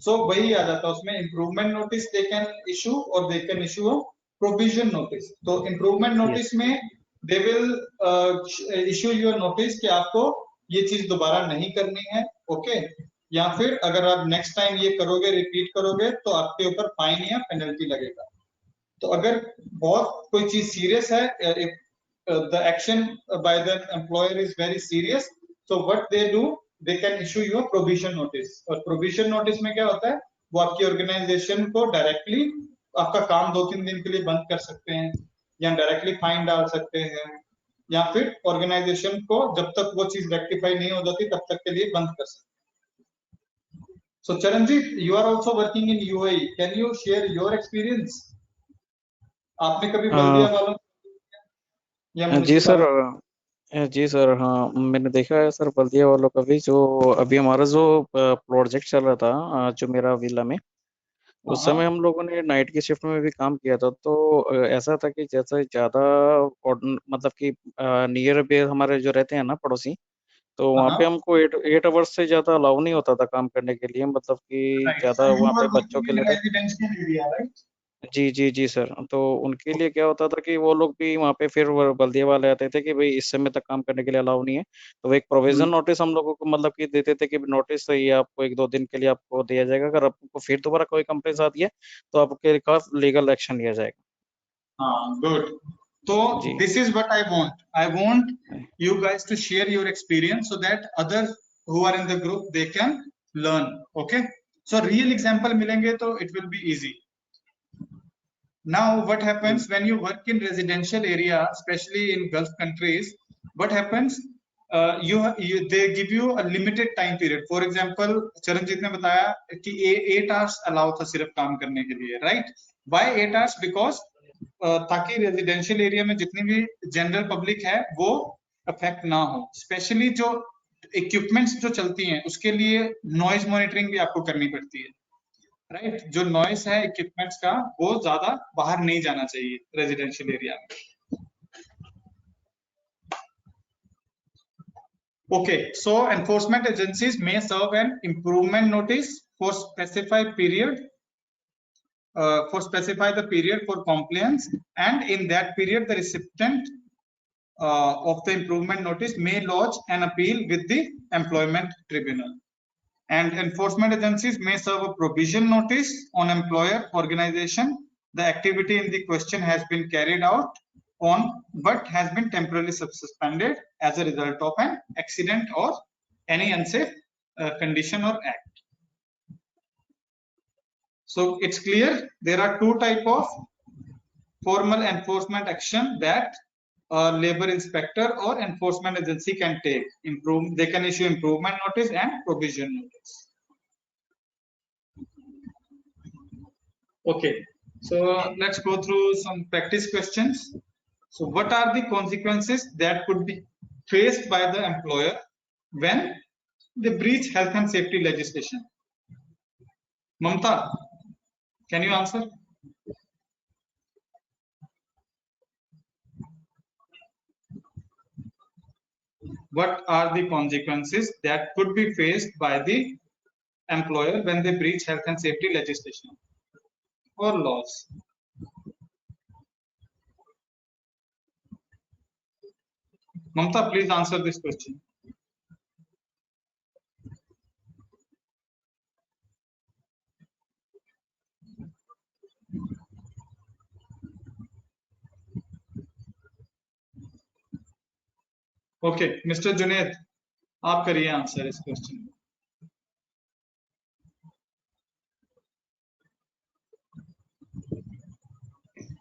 सो वही आ जाता है उसमें. Improvement notice they can issue और they can issue a provision notice. तो इम्प्रूवमेंट नोटिस में they will issue your notice कि आपको ये चीज दोबारा नहीं करनी है. ओके. या फिर अगर आप नेक्स्ट टाइम ये करोगे, रिपीट करोगे, तो आपके ऊपर फाइन या पेनल्टी लगेगा. तो अगर बहुत कोई चीज सीरियस है, the action by the employer is very serious, so what they do, they can issue you a provision notice. और provision notice में क्या होता है, वो आपकी ऑर्गेनाइजेशन को डायरेक्टली आपका काम 2-3 दिन के लिए बंद कर सकते हैं, या डायरेक्टली फाइन डाल सकते हैं, या फिर ऑर्गेनाइजेशन को जब तक वो चीज रेक्टिफाई नहीं हो जाती तब तक के लिए बंद कर सकते हैं. So Charanjit, you are also working in UAE. Can you share your experience? आपने कभी बल्दिया वालों जी सर, हाँ मैंने देखा है सर बल्दिया वालों का भी. जो अभी हमारा जो प्रोजेक्ट चल रहा था जो मेरा विला में, उस समय हम लोगों ने नाइट की शिफ्ट में भी काम किया था. तो ऐसा था कि जैसे ज्यादा मतलब कि नियर बेस हमारे जो रहते हैं ना पड़ोसी, तो वहाँ पे हमको 8 आवर्स से ज्यादा अलाउ नहीं होता था काम करने के लिए. मतलब कि ज्यादा वहाँ पे बच्चों के लिए. जी सर. तो उनके लिए क्या होता था कि वो लोग भी वहाँ पे फिर बल्दिया वाले आते थे कि भाई इस समय तक काम करने के लिए अलाउ नहीं है. तो वो एक प्रोविजन नोटिस हम लोगों को मतलब कि देते थे कि नोटिस ये आपको 1-2 दिन के लिए आपको दिया जाएगा. अगर आपको फिर दोबारा कोई कंप्लेंट आती है तो आपके खिलाफ लीगल एक्शन लिया जाएगा. हाँ, good. So this is what I want. I want you guys to share your experience so that others who are in the group they can learn. Okay. So real example मिलेंगे तो it will be easy. Now what happens when you work in residential area, especially in Gulf countries, what happens, they give you a limited time period. For example, Charanjit ने बताया कि 8 hours allow था सिर्फ काम करने के लिए, right? Why 8 hours? Because ताकि रेजिडेंशियल एरिया में जितनी भी जनरल पब्लिक है वो अफेक्ट ना हो. स्पेशली जो इक्विपमेंट्स जो चलती हैं उसके लिए नॉइज मॉनिटरिंग भी आपको करनी पड़ती है, राइट? जो नॉइस है इक्विपमेंट्स का वो ज्यादा बाहर नहीं जाना चाहिए रेजिडेंशियल एरिया में. Okay, so enforcement agencies may serve an improvement notice for specify the period for compliance, and in that period the recipient of the improvement notice may lodge an appeal with the employment tribunal. And enforcement agencies may serve a provision notice on employer organization. The activity in the question has been carried out on but has been temporarily suspended as a result of an accident or any unsafe condition or act. So it's clear there are two type of formal enforcement action that a labor inspector or enforcement agency can take. They can issue improvement notice and provision notice. Okay, so let's go through some practice questions. So what are the consequences that could be faced by the employer when they breach health and safety legislation? Mamta, can you answer? what are the consequences that could be faced by the employer when they breach health and safety legislation or laws? Mamta, please answer this question. Okay, Mr. Junaid, आप करिए answer इस question.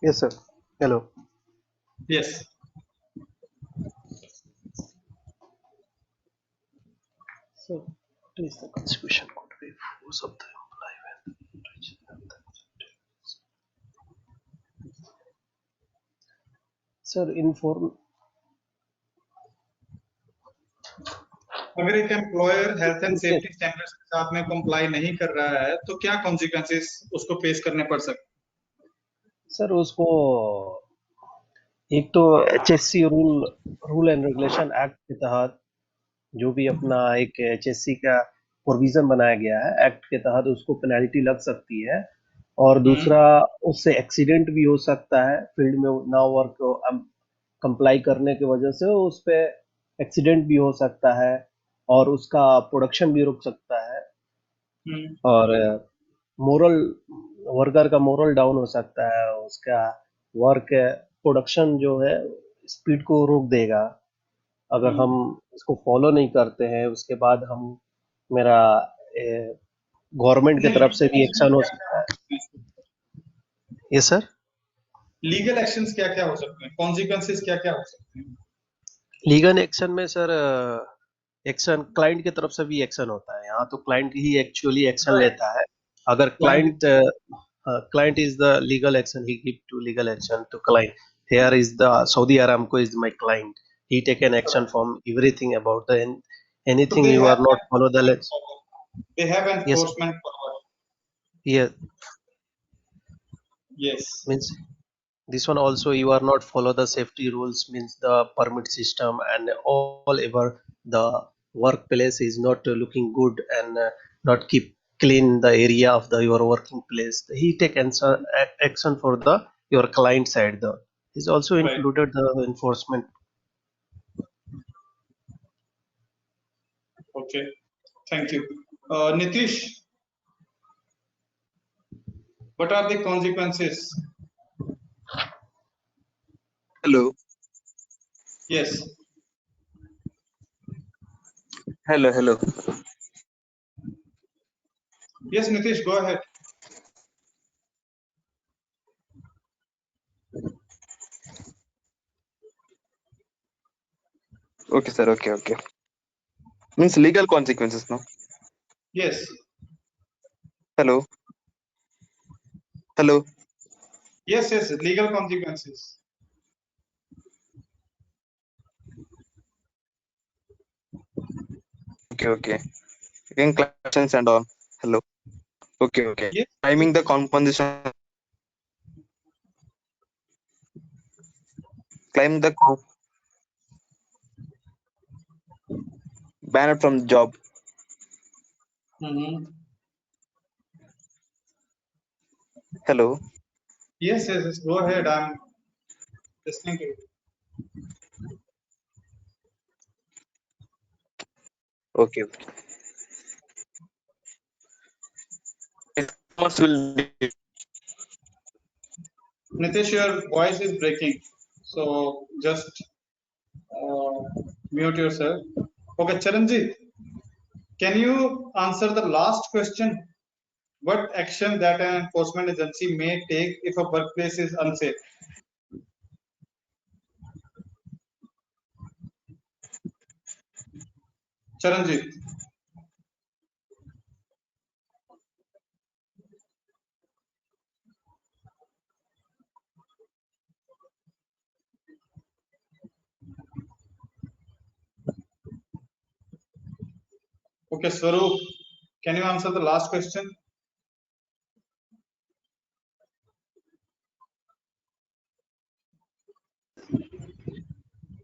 Yes, sir. Hello. Yes. So, what is the contribution could be force of the employee when breach health and safety? Sir, inform. अगर एक employer health and safety standards के साथ में comply नहीं कर रहा है तो क्या कॉन्सिक्वेंसेस उसको फेस करने पड़ सकते हैं? सर उसको एक तो HSC rule and regulation act के तहत जो भी अपना एक HSC का प्रोविजन बनाया गया है एक्ट के तहत उसको पेनल्टी लग सकती है और दूसरा उससे एक्सीडेंट भी हो सकता है फील्ड में ना वर्क कंप्लाई करने की वजह से उस पे एक्सीडेंट भी हो सकता है और उसका प्रोडक्शन भी रुक सकता है और मोरल वर्कर का मोरल डाउन हो सकता है उसका वर्क प्रोडक्शन जो है स्पीड को रोक देगा अगर हम इसको फॉलो नहीं करते हैं उसके बाद हम मेरा गवर्नमेंट की तरफ से भी एक्शन हो सकता है. Yes sir. लीगल एक्शंस क्या-क्या हो सकते हैं? कॉन्सिक्वेंसेस क्या-क्या हो सकते हैं? लीगल एक्शन में सर एक्शन क्लाइंट की तरफ से भी एक्शन होता है. यहाँ तो क्लाइंट ही एक्चुअली एक्शन लेता है. अगर client is the legal action, he give to legal action to client. Here is the Saudi Aramco is my client. He take an action from everything about the anything So you are not follow the they have enforcement power. Yeah. Yes. Means this one also you are not follow the safety rules means the permit system and all ever the workplace is not looking good and not keep clean the area of the your working place. He take action for the your client side though is also included the enforcement. Okay, thank you. Nitish, what are the consequences? Hello. Yes. Hello. Yes, Nitish, go ahead. Okay, sir. Okay. Means legal consequences, no? Yes. Hello. Yes, legal consequences. Okay. Again, questions and all. Hello. Okay. Yes. Timing the compensation. Claim the banned from job. Hello. Yes, go ahead. I'm listening to you. Okay. Nitish, your voice is breaking, so just mute yourself. Okay, Charanjit, can you answer the last question? What action that an enforcement agency may take if a workplace is unsafe? Charanjit. Okay, Swaroop, can you answer the last question?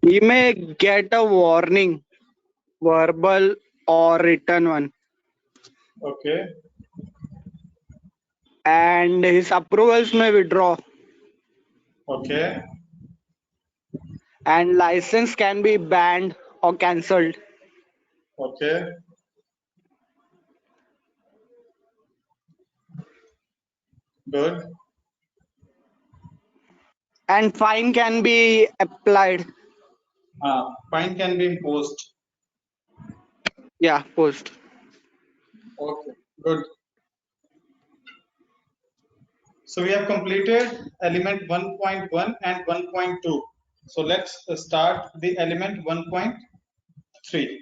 He may get a warning verbal or written one. Okay. And his approvals may withdraw. Okay. And license can be banned or cancelled. Okay. Good. And fine can be applied. Fine can be imposed. Yeah, post. Okay. Good. So we have completed element 1.1 and 1.2. So let's start the element 1.3.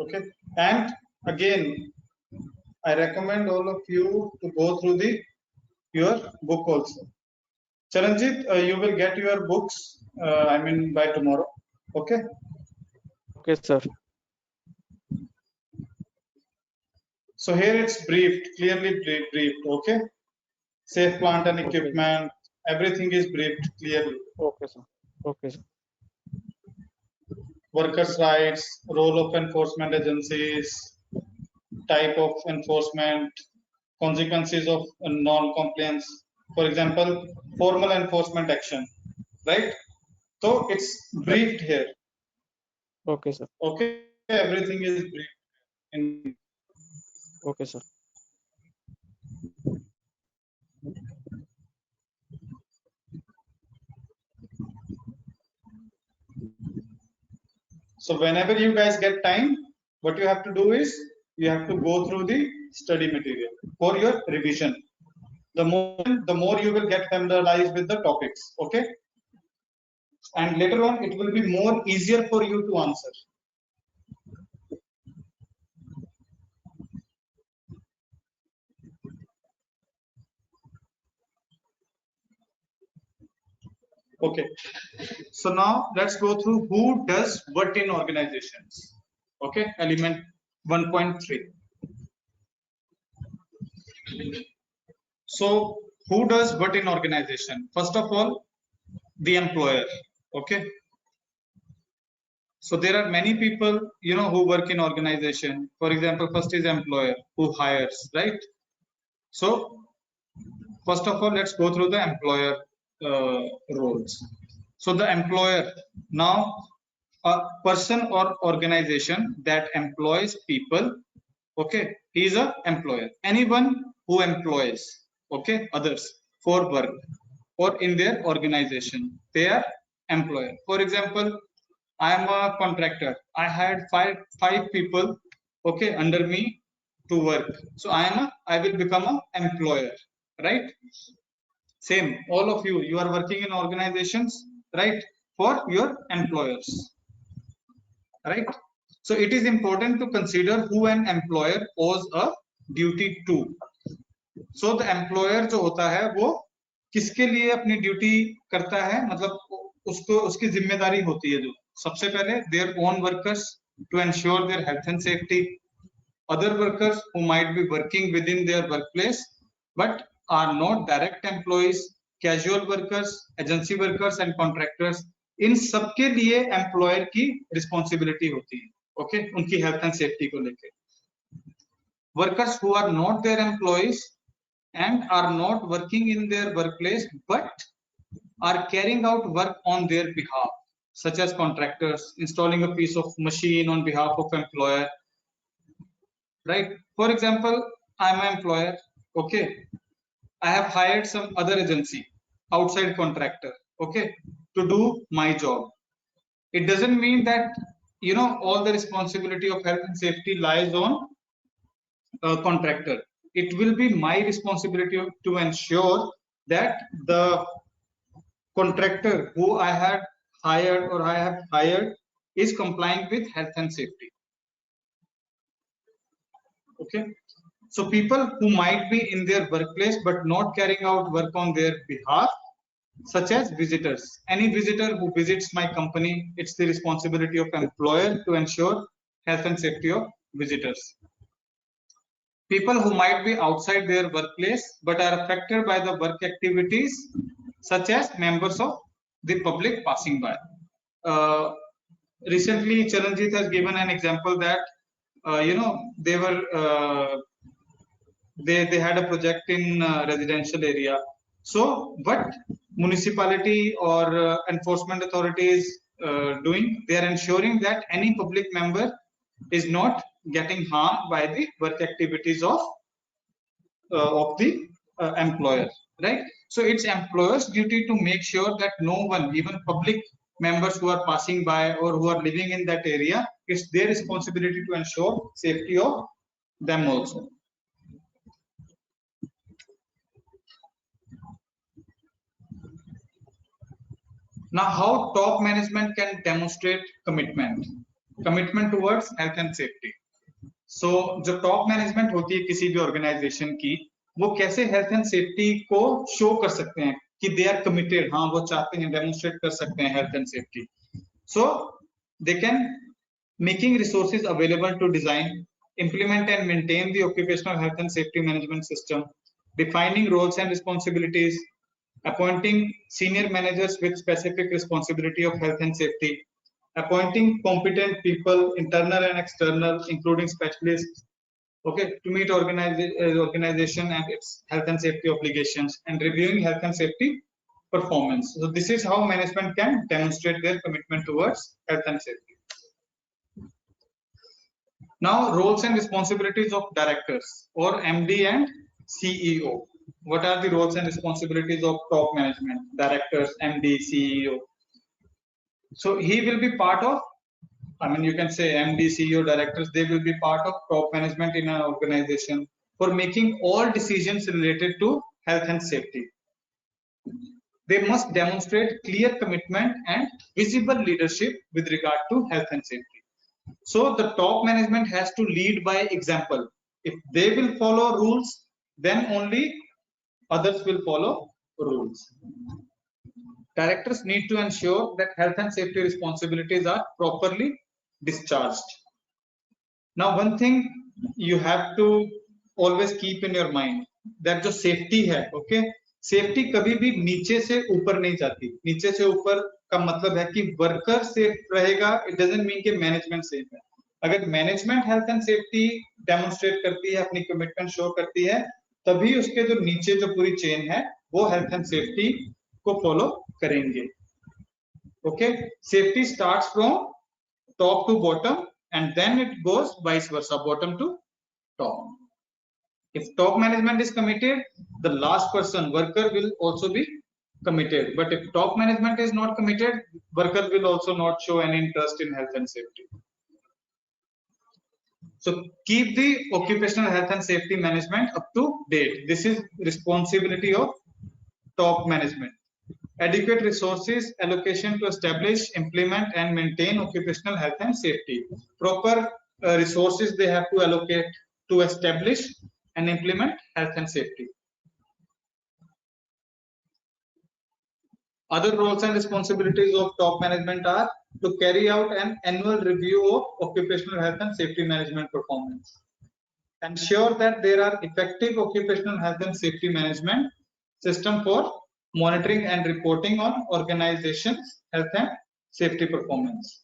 Okay. And again, I recommend all of you to go through your book also. Charanjit, you will get your books, by tomorrow. Okay. Okay, sir. So here it's briefed, clearly briefed. Okay. Safe plant and equipment, everything is briefed clearly. Okay, sir. Okay, sir. Workers' rights, role of enforcement agencies, type of enforcement, consequences of non-compliance. For example, formal enforcement action, right? So it's briefed here. Okay, sir. Okay, everything is briefed. Okay, sir. So whenever you guys get time, what you have to do is you have to go through the study material for your revision. The more you will get familiarized with the topics. Okay. And later on, it will be more easier for you to answer. Okay. So now let's go through who does what in organizations. Okay. Element 1.3. So who does what in organization? First of all, the employer. Okay. So there are many people, who work in organization. For example, first is employer who hires, right? So first of all, let's go through the employer roles. So the employer, now a person or organization that employs people, okay, he is a employer. Anyone who employs, okay, others for work or in their organization, they are employer. For example, I am a contractor. I had five people, okay, under me to work. So I will become an employer, right? Same, all of you are working in organizations, right, for your employers, right? So it is important to consider who an employer owes a duty to. So the employer जो होता है वो किसके लिए अपनी duty करता है, मतलब उसको उसकी जिम्मेदारी होती है जो सबसे पहले their own workers to ensure their health and safety, other workers who might be working within their workplace but are not direct employees, casual workers, agency workers and contractors, इन सबके लिए एम्प्लॉयर की रिस्पॉन्सिबिलिटी होती है, okay, उनकी health and safety को लेके. Workers who are not their employees and are not working in their workplace but are carrying out work on their behalf, such as contractors installing a piece of machine on behalf of employer, right? For example, I'm an employer, okay, I have hired some other agency, outside contractor, okay, to do my job. It doesn't mean that all the responsibility of health and safety lies on a contractor. It will be my responsibility to ensure that the contractor who I had hired or I have hired is complying with health and safety. Okay. So people who might be in their workplace but not carrying out work on their behalf, such as visitors. Any visitor who visits my company, it's the responsibility of employer to ensure health and safety of visitors. People who might be outside their workplace but are affected by the work activities, such as members of the public passing by. recently Charanjit has given an example that they were they had a project in residential area. So what municipality or enforcement authority is doing, they are ensuring that any public member is not getting harmed by the work activities of the employer, right? So it's employer's duty to make sure that no one, even public members who are passing by or who are living in that area, it's their responsibility to ensure safety of them also. Now, how top management can demonstrate commitment towards health and safety. So जो top management होती है किसी भी organization की, वो कैसे health and safety को show कर सकते हैं कि they are committed, हाँ वो चाहते हैं demonstrate कर सकते हैं health and safety. So they can making resources available to design, implement and maintain the occupational health and safety management system, defining roles and responsibilities, appointing senior managers with specific responsibility of health and safety, appointing competent people, internal and external, including specialists, okay, to meet organization and its health and safety obligations, and reviewing health and safety performance. So this is how management can demonstrate their commitment towards health and safety. Now, roles and responsibilities of directors or MD and CEO. What are the roles and responsibilities of top management, directors, MD, CEO? So he will be part of, I mean, you can say MD, CEO, directors, they will be part of top management in an organization for making all decisions related to health and safety. They must demonstrate clear commitment and visible leadership with regard to health and safety. So the top management has to lead by example. If they will follow rules, then only others will follow rules. Directors need to ensure that health and safety responsibilities are properly discharged. Now, one thing you have to always keep in your mind that जो safety है, okay, safety कभी भी नीचे से ऊपर नहीं जाती. नीचे से ऊपर का मतलब है कि वर्कर सेफ रहेगा, it doesn't mean कि मैनेजमेंट सेफ है. अगर management health and safety demonstrate करती है, अपनी कमिटमेंट शो करती है, तभी उसके जो नीचे जो पूरी चेन है वो हेल्थ एंड सेफ्टी को फॉलो करेंगे. Okay, safety starts from top to bottom and then it goes vice versa, bottom to top. If top management is committed, the last person, worker, will also be committed. But if top management is not committed, worker will also not show any interest in health and safety. So keep the occupational health and safety management up to date. This is responsibility of top management. Adequate resources allocation to establish, implement and maintain occupational health and safety. Proper resources they have to allocate to establish and implement health and safety. Other roles and responsibilities of top management are to carry out an annual review of occupational health and safety management performance. Ensure that there are effective occupational health and safety management system for monitoring and reporting on organizations' health and safety performance.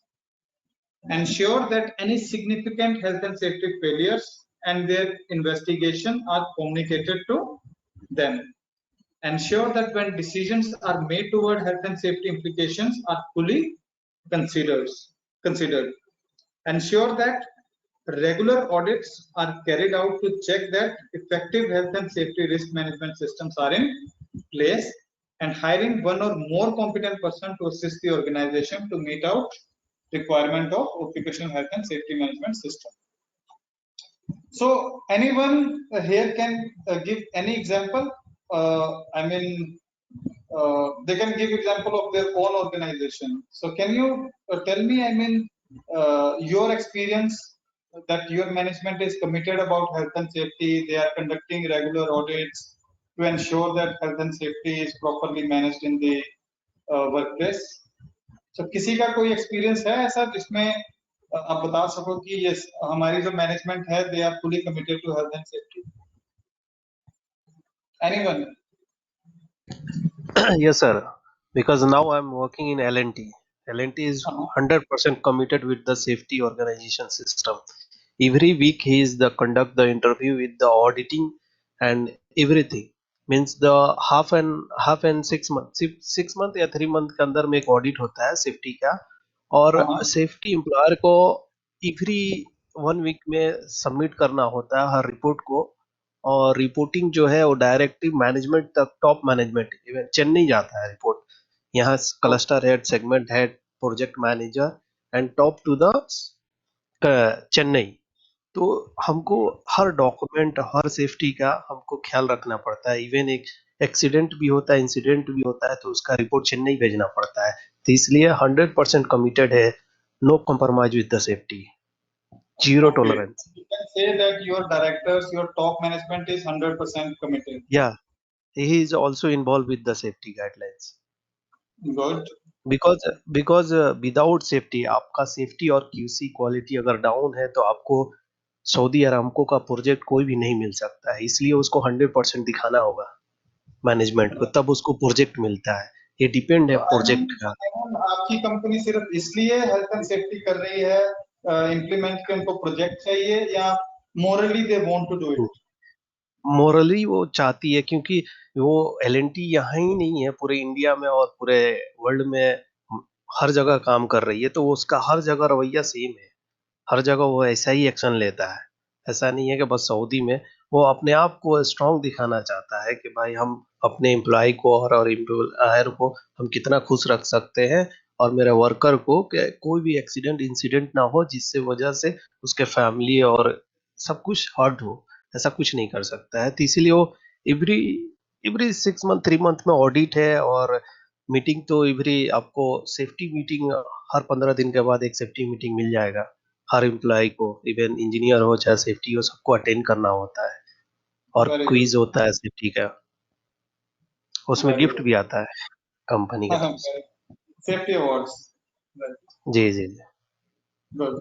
Ensure that any significant health and safety failures and their investigation are communicated to them. Ensure that when decisions are made toward health and safety implications are fully considered. Ensure that regular audits are carried out to check that effective health and safety risk management systems are in place, and hiring one or more competent person to assist the organization to meet out requirement of occupational health and safety management system. So anyone here can give any example. I mean, they can give example of their own organization. So can you tell me, I mean, your experience that your management is committed about health and safety, they are conducting regular audits to ensure that health and safety is properly managed in the workplace. So किसी का कोई experience है ऐसा जिसमें आप बता सको कि yes, हमारी जो management है, they are fully committed to health and safety. Anyone? Yes, sir. Because now I'm working in L&T, L&T is 100% committed with the safety organization system. Every week he is the conduct the interview with the auditing and everything. Means the half and 6 month या 3 month के अंदर में एक audit होता है safety का, और safety employer को एवरी 1 week में सबमिट करना होता है हर रिपोर्ट को, और रिपोर्टिंग जो है वो डायरेक्टली मैनेजमेंट तक, टॉप मैनेजमेंट इवन चेन्नई जाता है रिपोर्ट, यहाँ cluster head, segment head, project manager and top to the Chennai. तो हमको हर डॉक्यूमेंट, हर सेफ्टी का हमको ख्याल रखना पड़ता है। इवन एक एक्सीडेंट भी होता है, इंसिडेंट भी होता है, तो उसका रिपोर्ट चेन्नई भेजना पड़ता है। तो इसलिए 100% कमिटेड है, no compromise with the safety, zero tolerance. You can say that your directors, your top management is 100% committed. Yeah, he is also involved with the safety guidelines. Good. Because without safety, आपका safety और QC quality अगर down है तो आपको Saudi Aramco का project कोई भी नहीं मिल सकता है। इसलिए उसको 100% दिखाना होगा मैनेजमेंट को, तब उसको प्रोजेक्ट मिलता है। ये डिपेंड है प्रोजेक्ट का। आपकी कंपनी सिर्फ इसलिए हेल्थ एंड सेफ्टी कर रही है इम्प्लीमेंट के उनको प्रोजेक्ट चाहिए, या morally they want to do it? Morally वो चाहती है, क्योंकि वो L&T यहाँ ही नहीं है, पूरे इंडिया में और पूरे वर्ल्ड में हर जगह काम कर रही है, तो वो उसका हर जगह रवैया सेम है। हर जगह वो ऐसा ही एक्शन लेता है। ऐसा नहीं है कि बस सऊदी में, वो अपने आप को स्ट्रांग दिखाना चाहता है कि भाई हम अपने एम्प्लॉय को और एम्प्लॉयर को हम कितना खुश रख सकते हैं, और मेरे वर्कर को कोई भी एक्सीडेंट इंसिडेंट ना हो जिससे वजह से उसके फैमिली और सब कुछ हर्ट हो। ऐसा कुछ नहीं कर सकता है। तो इसीलिए वो एवरी 6 month 3 month में ऑडिट है, और मीटिंग तो एवरी, आपको सेफ्टी मीटिंग हर 15 दिन के बाद एक सेफ्टी मीटिंग मिल जाएगा हर एम्प्लॉय को, इवन इंजीनियर हो चाहे सेफ्टी हो, सबको अटेंड करना होता है, और क्विज होता है सेफ्टी का, उसमें गिफ्ट भी आता है कंपनी का। Safety awards. जी जी जी। Good.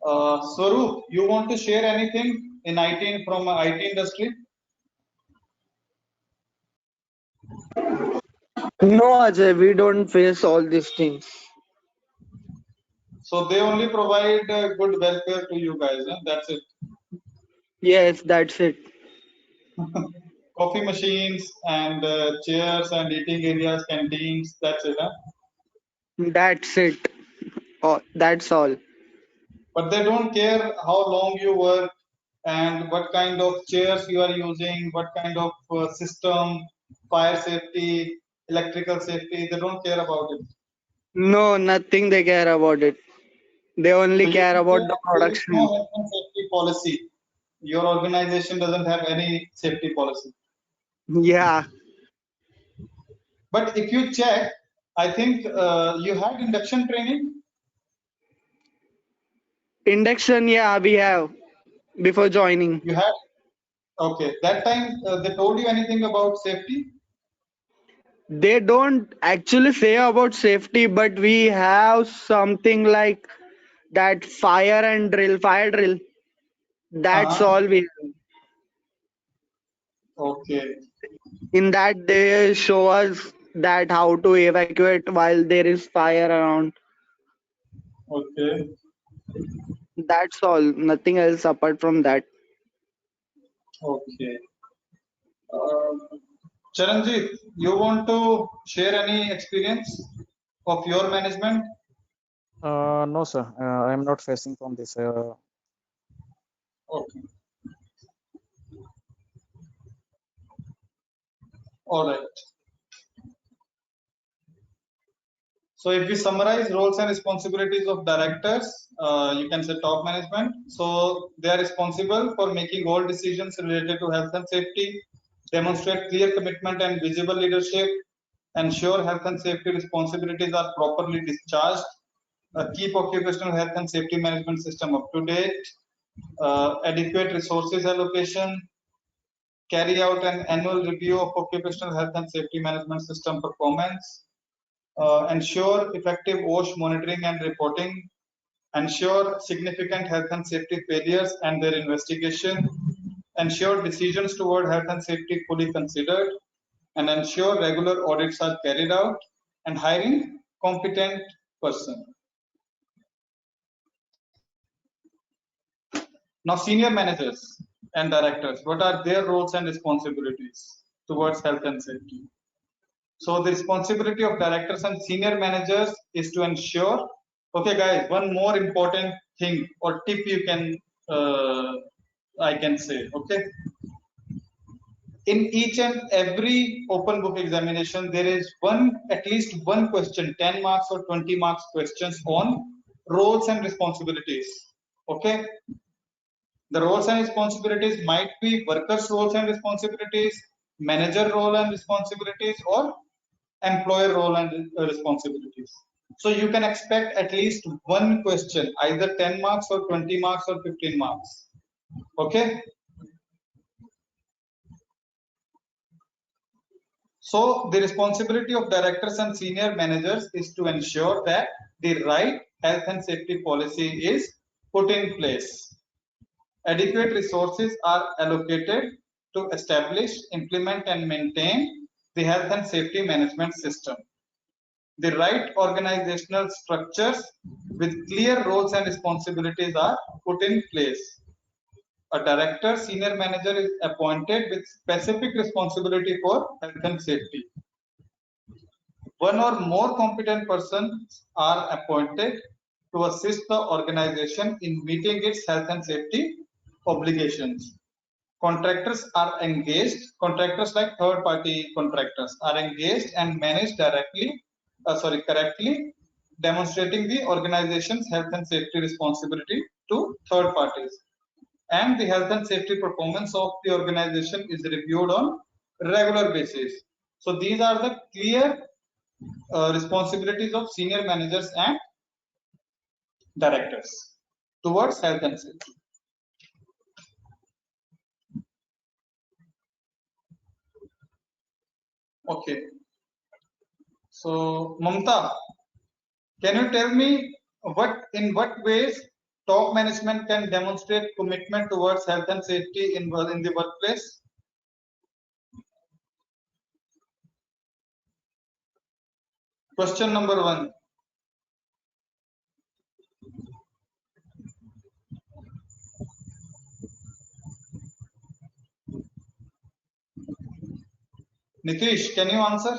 Swaroop, you want to share anything in IT from IT industry? No, Ajay, we don't face all these things. So they only provide good welfare to you guys, huh? That's it. Yes, that's it. Coffee machines and chairs and eating areas, canteens, that's it, huh? That's it. Oh, that's all. But they don't care how long you work and what kind of chairs you are using, what kind of system, fire safety, electrical safety. They don't care about it. No, nothing they care about it. They only So care about the there is production. no health and safety policy. Your organization doesn't have any safety policy. Yeah. But if you check, I think you had induction training. Induction, yeah, we have before joining. You had, okay. That time they told you anything about safety? They don't actually say about safety, but we have something like that fire drill. That's all we have. Okay. In that they show us that how to evacuate while there is fire around. Okay. That's all. Nothing else apart from that. Okay. Charanjit, you want to share any experience of your management? No, sir. I am not facing from this. Okay. All right. So if we summarize roles and responsibilities of directors, you can say top management. So they are responsible for making all decisions related to health and safety, demonstrate clear commitment and visible leadership, ensure health and safety responsibilities are properly discharged, keep occupational health and safety management system up to date, adequate resources allocation, carry out an annual review of occupational health and safety management system performance, ensure effective OSH monitoring and reporting, ensure significant health and safety failures and their investigation, ensure decisions toward health and safety fully considered, and ensure regular audits are carried out, and hiring competent person. Now, senior managers and directors, what are their roles and responsibilities towards health and safety? So the responsibility of directors and senior managers is to ensure, okay guys, one more important thing or tip you can, I can say, okay. In each and every open book examination, there is at least one question, 10 marks or 20 marks questions on roles and responsibilities, okay. The roles and responsibilities might be workers' roles and responsibilities, manager role and responsibilities, or employer role and responsibilities. So you can expect at least one question, either 10 marks or 20 marks or 15 marks. Okay. So the responsibility of directors and senior managers is to ensure that the right health and safety policy is put in place. Adequate resources are allocated to establish, implement, and maintain the health and safety management system. The right organizational structures with clear roles and responsibilities are put in place. A director, senior manager is appointed with specific responsibility for health and safety. One or more competent persons are appointed to assist the organization in meeting its health and safety obligations. Contractors are engaged, contractors like third-party contractors are engaged and managed correctly, demonstrating the organization's health and safety responsibility to third parties. And the health and safety performance of the organization is reviewed on regular basis. So these are the clear responsibilities of senior managers and directors towards health and safety. Okay. So Mamta, can you tell me in what ways top management can demonstrate commitment towards health and safety in the workplace? Question number 1. Nitish, can you answer?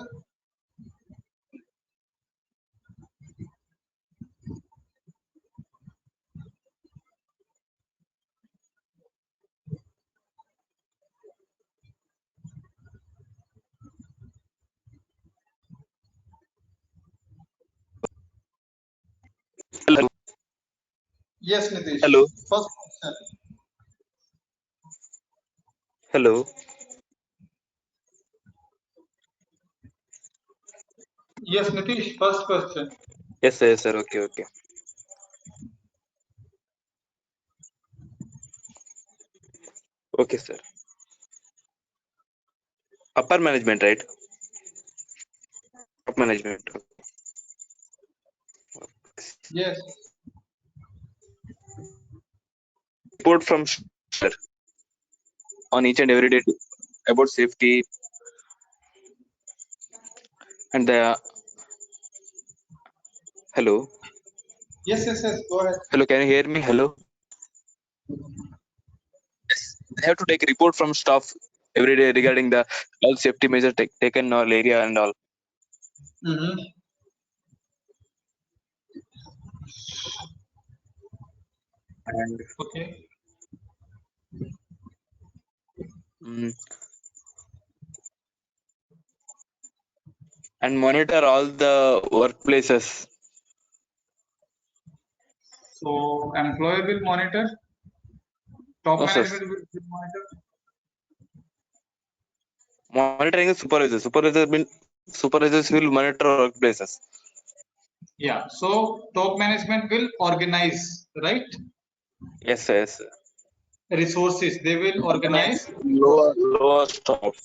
Hello. Yes, Nitish. Hello. First question. Hello. Yes, Nitish. First question. Yes, sir. Yes, sir. Okay. Okay. Okay, sir. Upper management, right? Top management. Yes. Report from sir on each and every day about safety and the. Hello. Yes. Go ahead. Hello. Can you hear me? Hello. Yes. They have to take a report from staff every day regarding the all safety measures taken in all area and all. Mm-hmm. And Okay. and monitor all the workplaces. So employer will monitor. Top No, sir. management will monitor. Monitoring is supervisor. Supervisors will monitor workplaces. Yeah. So top management will organize, right? Yes, sir. Yes, sir. Resources. They will organize. Lower staff.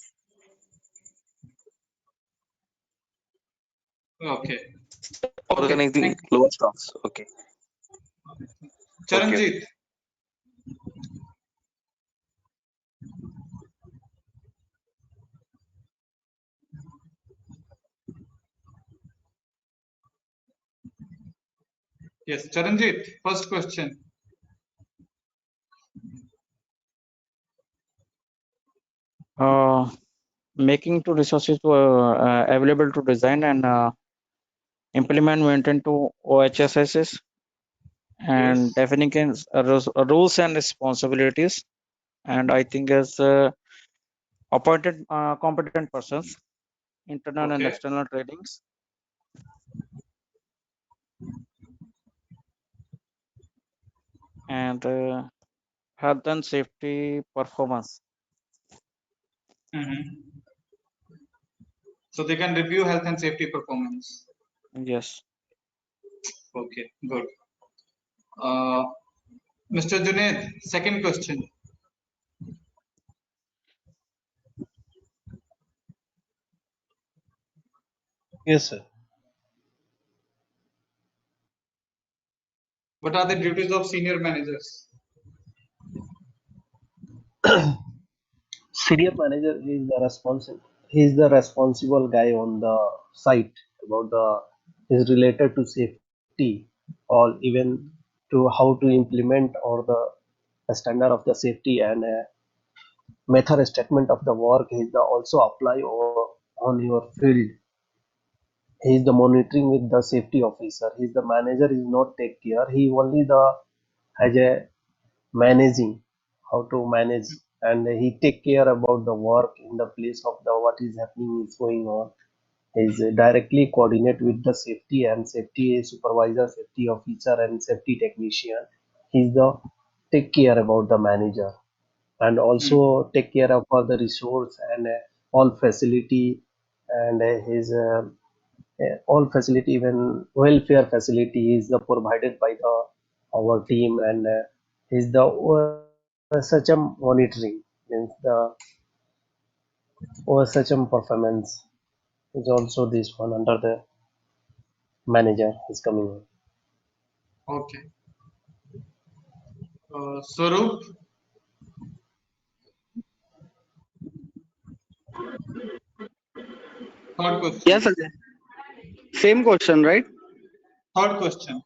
Okay. Organizing lower staffs. Okay. Charanjit. Yes, Charanjit, first question. Making two resources available to design and implement maintain to OHSSs and Yes. defining rules and responsibilities. And I think as appointed competent persons, internal and Okay. external trainings. And health and safety performance. So they can review health and safety performance. Yes. Okay, good. Mr. Junaid, second question. Yes, sir. What are the duties of senior managers? Senior manager is the responsible. He is the responsible guy on the site about the is related to safety or even to how to implement or the standard of the safety and method statement of the work. He is the also apply on your field. He is the monitoring with the safety officer. He is the manager. Is not take care. He only the as a managing how to manage and he take care about the work in the place of the what is happening is going on. Is directly coordinate with the safety and safety supervisor, safety officer and safety technician. He's the take care about the manager and also take care of all the resource and all facility and his all facility even welfare facility is provided by the our team and is the such a monitoring means the such a performance is also this one under the manager is coming on. Okay. Swaroop, third question. Yes, Ajay. Same question, right? Third question.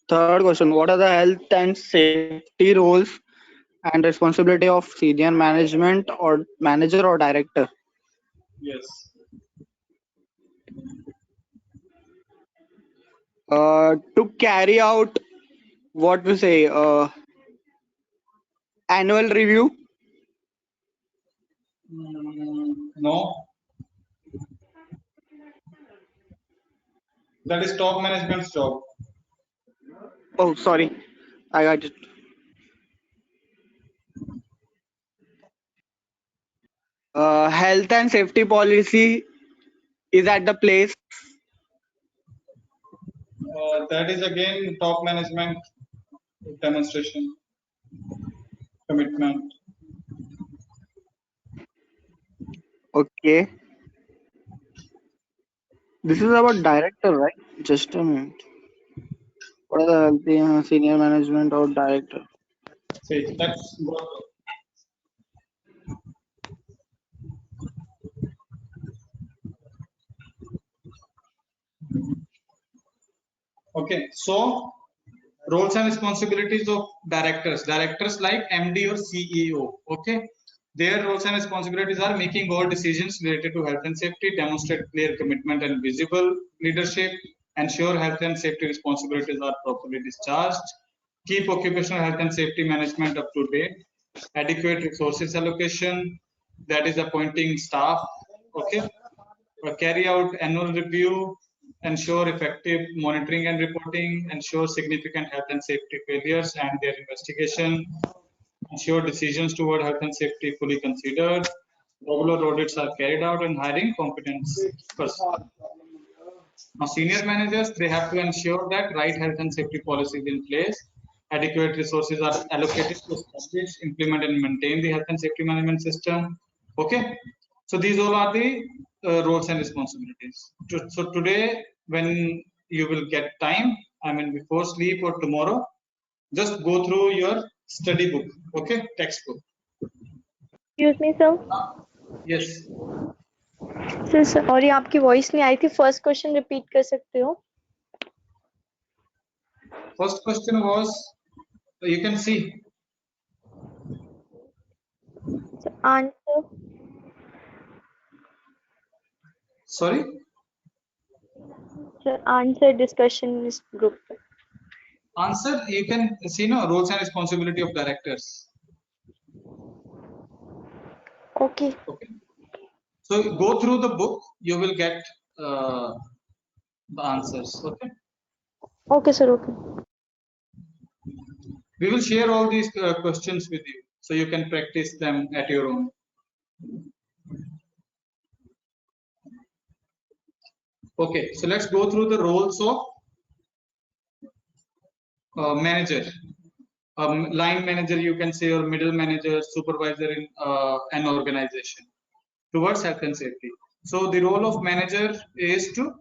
Third question. What are the health and safety roles and responsibility of senior management or manager or director? Yes. To carry out what we say annual review. No. That is top management's job. Oh, sorry, I got it. Health and safety policy is at the place. That is again top management demonstration commitment. Okay. This is about director, right? Just a minute. What are the healthy senior management or director? See, that's what. Okay, so roles and responsibilities of directors like MD or CEO. Okay, their roles and responsibilities are making all decisions related to health and safety, demonstrate clear commitment and visible leadership, ensure health and safety responsibilities are properly discharged, keep occupational health and safety management up to date, adequate resources allocation, that is appointing staff. Okay, carry out annual review, ensure effective monitoring and reporting, ensure significant health and safety failures and their investigation, ensure decisions toward health and safety fully considered, regular audits are carried out, and hiring competent personnel. Now, senior managers, they have to ensure that right health and safety policies in place, adequate resources are allocated to establish, implement, and maintain the health and safety management system. Okay, so these all are the roles and responsibilities. So today, when you will get time, I mean before sleep or tomorrow, just go through your study book, okay, textbook. Excuse me, sir. Yes. Sir sorry आपकी voice नहीं आई थी first question repeat कर सकते हो First question was, you can see. So answer. Sorry. So answer discussion is group. Answer, you can see no roles and responsibility of directors. Okay. Okay. So go through the book, you will get the answers. Okay. Okay, sir. Okay. We will share all these questions with you, so you can practice them at your own. Okay, so let's go through the roles of manager. Line manager, you can say, or middle manager, supervisor in an organization towards health and safety. So the role of manager is to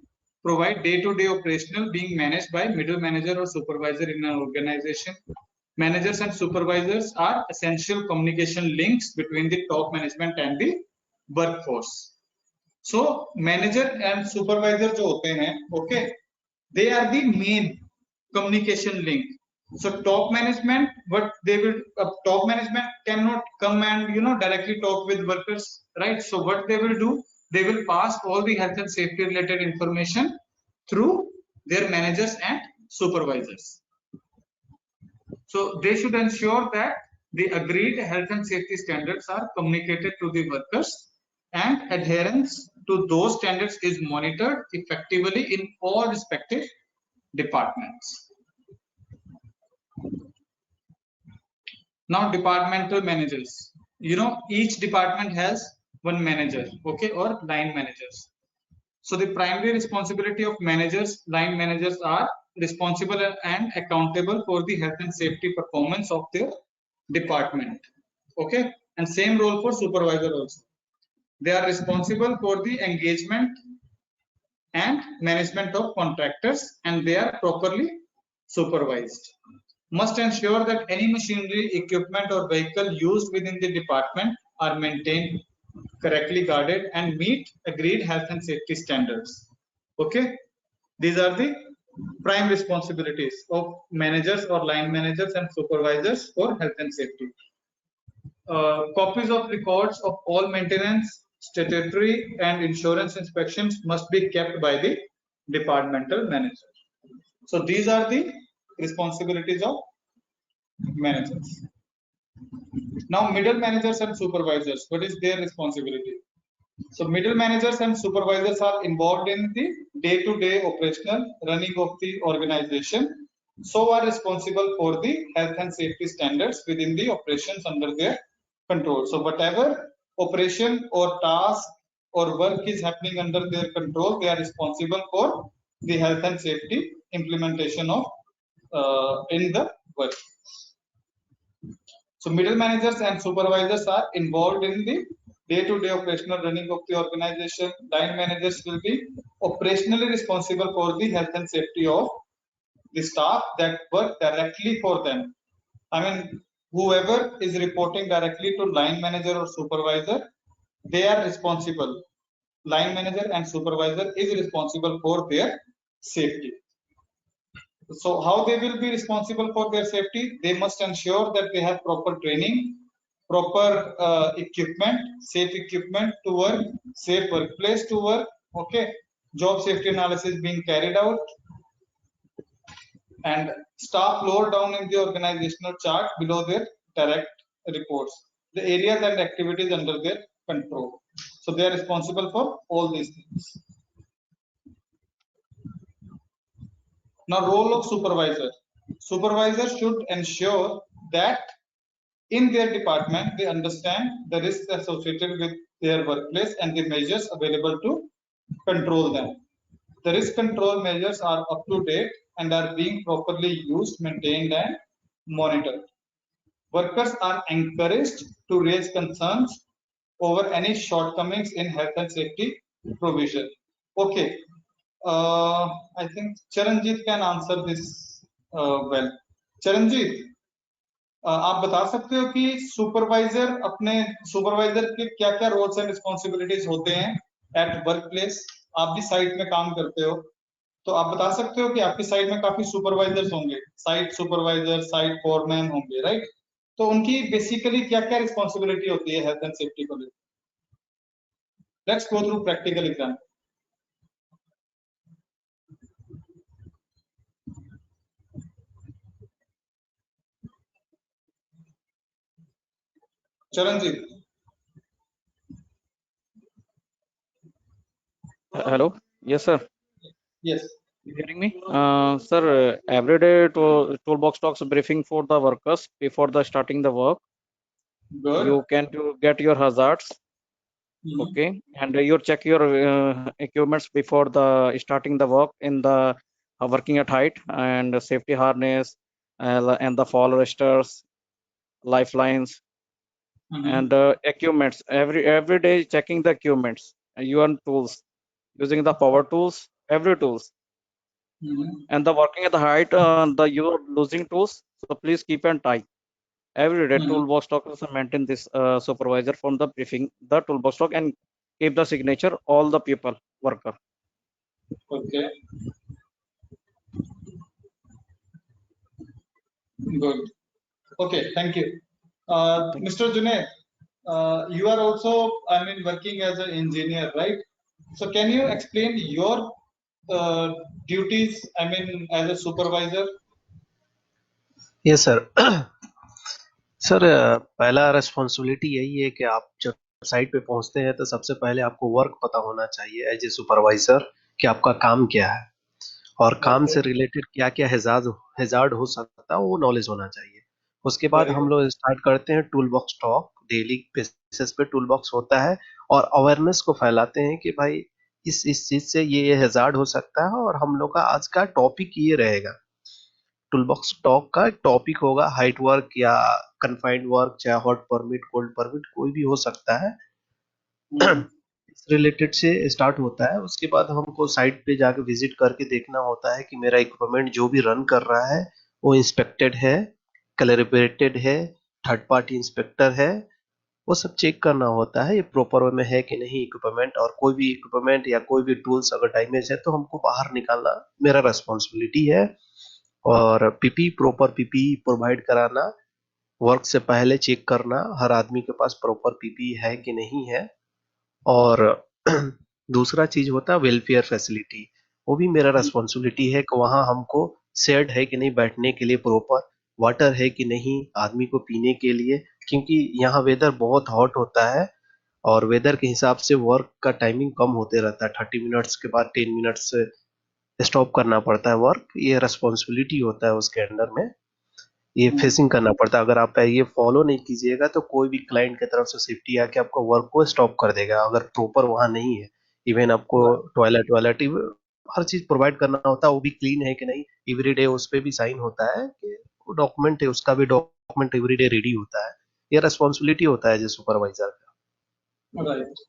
provide day-to-day operational being managed by middle manager or supervisor in an organization. Managers and supervisors are essential communication links between the top management and the workforce. So manager and supervisor जो होते हैं, okay, they are the main communication link. So top management, what they will, top management cannot come and directly talk with workers, right? So what they will do, they will pass all the health and safety related information through their managers and supervisors. So they should ensure that the agreed health and safety standards are communicated to the workers and adherence to those standards is monitored effectively in all respective departments. Now departmental managers, each department has one manager, okay, or line managers. So the primary responsibility of managers, line managers, are responsible and accountable for the health and safety performance of their department, okay, and same role for supervisor also. They are responsible for the engagement and management of contractors, and they are properly supervised. Must ensure that any machinery, equipment or vehicle used within the department are maintained, correctly guarded and meet agreed health and safety standards. Okay, these are the prime responsibilities of managers or line managers and supervisors for health and safety. Copies of records of all maintenance, statutory and insurance inspections must be kept by the departmental manager. So these are the responsibilities of managers. Now middle managers and supervisors, what is their responsibility? So middle managers and supervisors are involved in the day-to-day operational running of the organization, so are responsible for the health and safety standards within the operations under their control. So whatever operation or task or work is happening under their control, they are responsible for the health and safety implementation of in the work. So middle managers and supervisors are involved in the day-to-day operational running of the organization. Line managers will be operationally responsible for the health and safety of the staff that work directly for them. I mean, whoever is reporting directly to line manager or supervisor, they are responsible. Line manager and supervisor is responsible for their safety. So how they will be responsible for their safety? They must ensure that they have proper training, proper equipment, safe equipment to work, safe workplace to work, okay, job safety analysis being carried out, and staff lower down in the organizational chart below their direct reports, the areas and activities under their control. So they are responsible for all these things. Now role of supervisor. Supervisor should ensure that in their department they understand the risks associated with their workplace and the measures available to control them. The risk control measures are up to date and are being properly used, maintained and monitored. Workers are encouraged to raise concerns over any shortcomings in health and safety provision. Okay, I think Charanjit can answer this well. Charanjit, आप बता सकते हो कि supervisor के क्या क्या roles and responsibilities होते हैं एट वर्क प्लेस? आप भी साइट में काम करते हो, तो आप बता सकते हो कि आपकी साइट में काफी सुपरवाइजर्स होंगे, साइट सुपरवाइजर, साइट फोरमैन होंगे, राइट? तो उनकी बेसिकली क्या क्या रिस्पॉन्सिबिलिटी होती है हेल्थ एंड सेफ्टी को लेकर? Let's go through practical example. Charanjit. Hello. Yes, sir. Yes. You hearing me? Sir, every day toolbox talks briefing for the workers before the starting the work. Good. You can get your hazards, okay, and you check your equipments before the starting the work in the working at height, and safety harness, and the fall resters, lifelines, and equipments. Every day checking the equipments, your tools, using the power tools, every tools. And the working at the height, you are losing tools, so please keep an eye. Every day toolbox stock is maintain this supervisor from the briefing the toolbox stock and keep the signature all the people worker. Okay. Good. Okay, thank you. Mr. Junaid, you are also, I mean, working as an engineer, right? So can you explain your duties, I mean, as a supervisor? Yes, sir. Sir पहला responsibility यही है कि आप जब site पे पहुंचते हैं तो सबसे पहले आपको वर्क पता होना चाहिए एज ए सुपरवाइजर कि आपका काम क्या है और काम से रिलेटेड क्या क्या हैजार्ड हो सकता है वो नॉलेज होना चाहिए। उसके बाद हम लोग स्टार्ट करते हैं tool box talk. Daily basis पे टूल बॉक्स होता है और अवेयरनेस को फैलाते हैं कि भाई इस चीज से ये हैजार्ड हो सकता है और हम लोग का आज का टॉपिक ये रहेगा। टूल बॉक्स टॉक का टॉपिक होगा हाइट वर्क या कन्फाइंड वर्क, चाहे हॉट परमिट, कोल्ड परमिट, कोई भी हो सकता है। इस रिलेटेड से स्टार्ट होता है। उसके बाद हमको साइट पे जाके विजिट करके देखना होता है कि मेरा इक्विपमेंट जो भी रन कर रहा है वो इंस्पेक्टेड है, कैलिब्रेटेड है, थर्ड पार्टी इंस्पेक्टर है, वो सब चेक करना होता है ये प्रॉपर वे में है कि नहीं इक्विपमेंट। और कोई भी इक्विपमेंट या कोई भी टूल्स अगर डैमेज है तो हमको बाहर निकालना मेरा रेस्पॉन्सिबिलिटी है। और पीपी प्रॉपर पीपी प्रोवाइड कराना, वर्क से पहले चेक करना हर आदमी के पास प्रॉपर पीपी है कि नहीं है। और दूसरा चीज होता है वेलफेयर फैसिलिटी, वो भी मेरा रेस्पॉन्सिबिलिटी है कि वहां हमको शेड है कि नहीं बैठने के लिए, प्रॉपर वाटर है कि नहीं आदमी को पीने के लिए, क्योंकि यहाँ वेदर बहुत हॉट होता है और वेदर के हिसाब से वर्क का टाइमिंग कम होते रहता है। 30 मिनट्स के बाद 10 मिनट्स स्टॉप करना पड़ता है वर्क। ये रेस्पॉन्सिबिलिटी होता है उसके अंडर में, ये फेसिंग करना पड़ता है। अगर आप ये फॉलो नहीं कीजिएगा तो कोई भी क्लाइंट की तरफ से सेफ्टी आके आपको वर्क को स्टॉप कर देगा अगर प्रॉपर वहां नहीं है। इवन आपको टॉयलेट वायलेट हर चीज प्रोवाइड करना होता है, वो भी क्लीन है कि नहीं एवरीडे उस पर भी साइन होता है कि वो डॉक्यूमेंट है, उसका भी डॉक्यूमेंट एवरीडे रेडी होता है। ये रेस्पॉन्सिबिलिटी होता है जो सुपरवाइजर का। Right.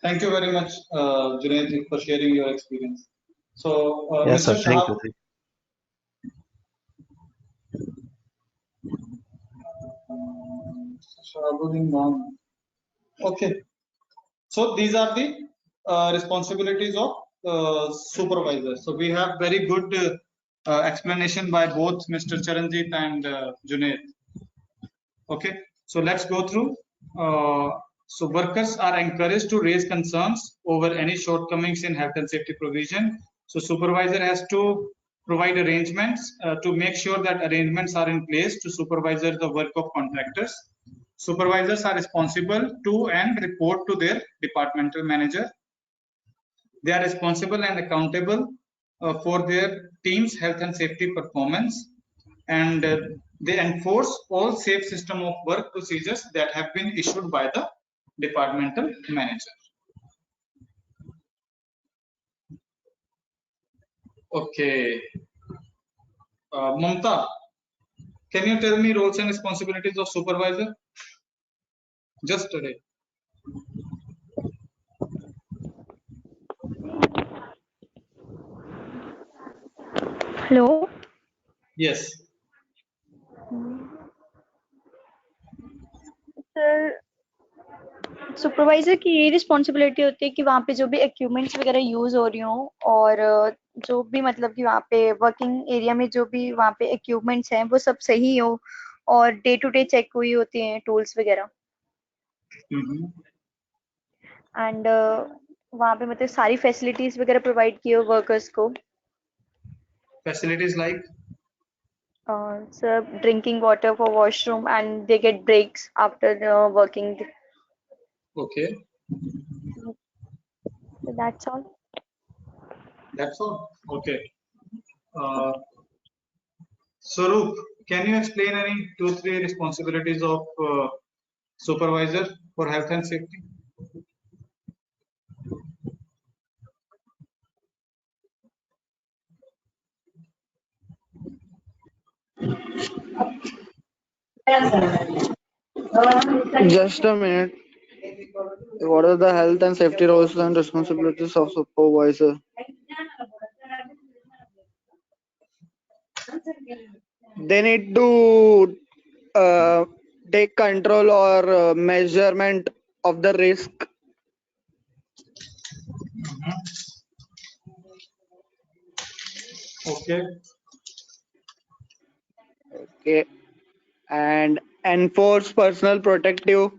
Thank you very much, Junaid, for sharing your experience. So, Yes, Mr. sir. Thank you. Okay. So these are the responsibilities of supervisors. So we have very good explanation by both Mr. Charanjit and Junaid. Okay. So let's go through. So workers are encouraged to raise concerns over any shortcomings in health and safety provision. So supervisor has to provide arrangements to make sure that arrangements are in place to supervise the work of contractors. Supervisors are responsible to and report to their departmental manager. They are responsible and accountable for their team's health and safety performance, and they enforce all safe system of work procedures that have been issued by the departmental manager. Okay. Mamta, can you tell me roles and responsibilities of supervisor? Just today. Hello. Yes. Sir, supervisor की ये responsibility होती है कि वहाँ पे जो भी equipments वगैरह यूज हो रही हो और जो भी मतलब कि वहाँ पे वर्किंग एरिया में जो भी वहाँ पे इक्विपमेंट्स हैं वो सब सही हो और डे टू डे चेक हुई होती हैं टूल्स वगैरह एंड वहाँ पे मतलब सारी फैसिलिटीज वगैरह प्रोवाइड की हो वर्कर्स को. Facilities like Sir, drinking water for washroom and they get breaks after working. okay, So that's all. that's all. Okay. Swaroop, can you explain any 2-3 responsibilities of supervisor for health and safety? Just a minute. What are the health and safety roles and responsibilities of supervisor? They need to take control or measurement of the risk. Okay. Okay. And enforce personal protective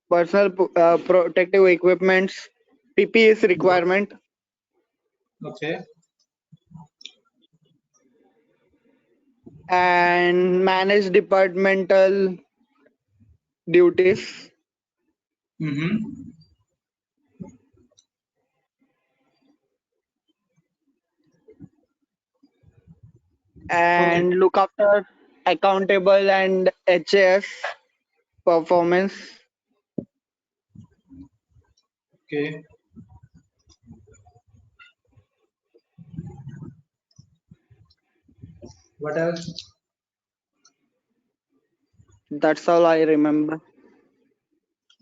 equipments. PPE requirement. Okay. And manage departmental duties. And look after accountable and HAS performance. Okay. What else? That's all I remember.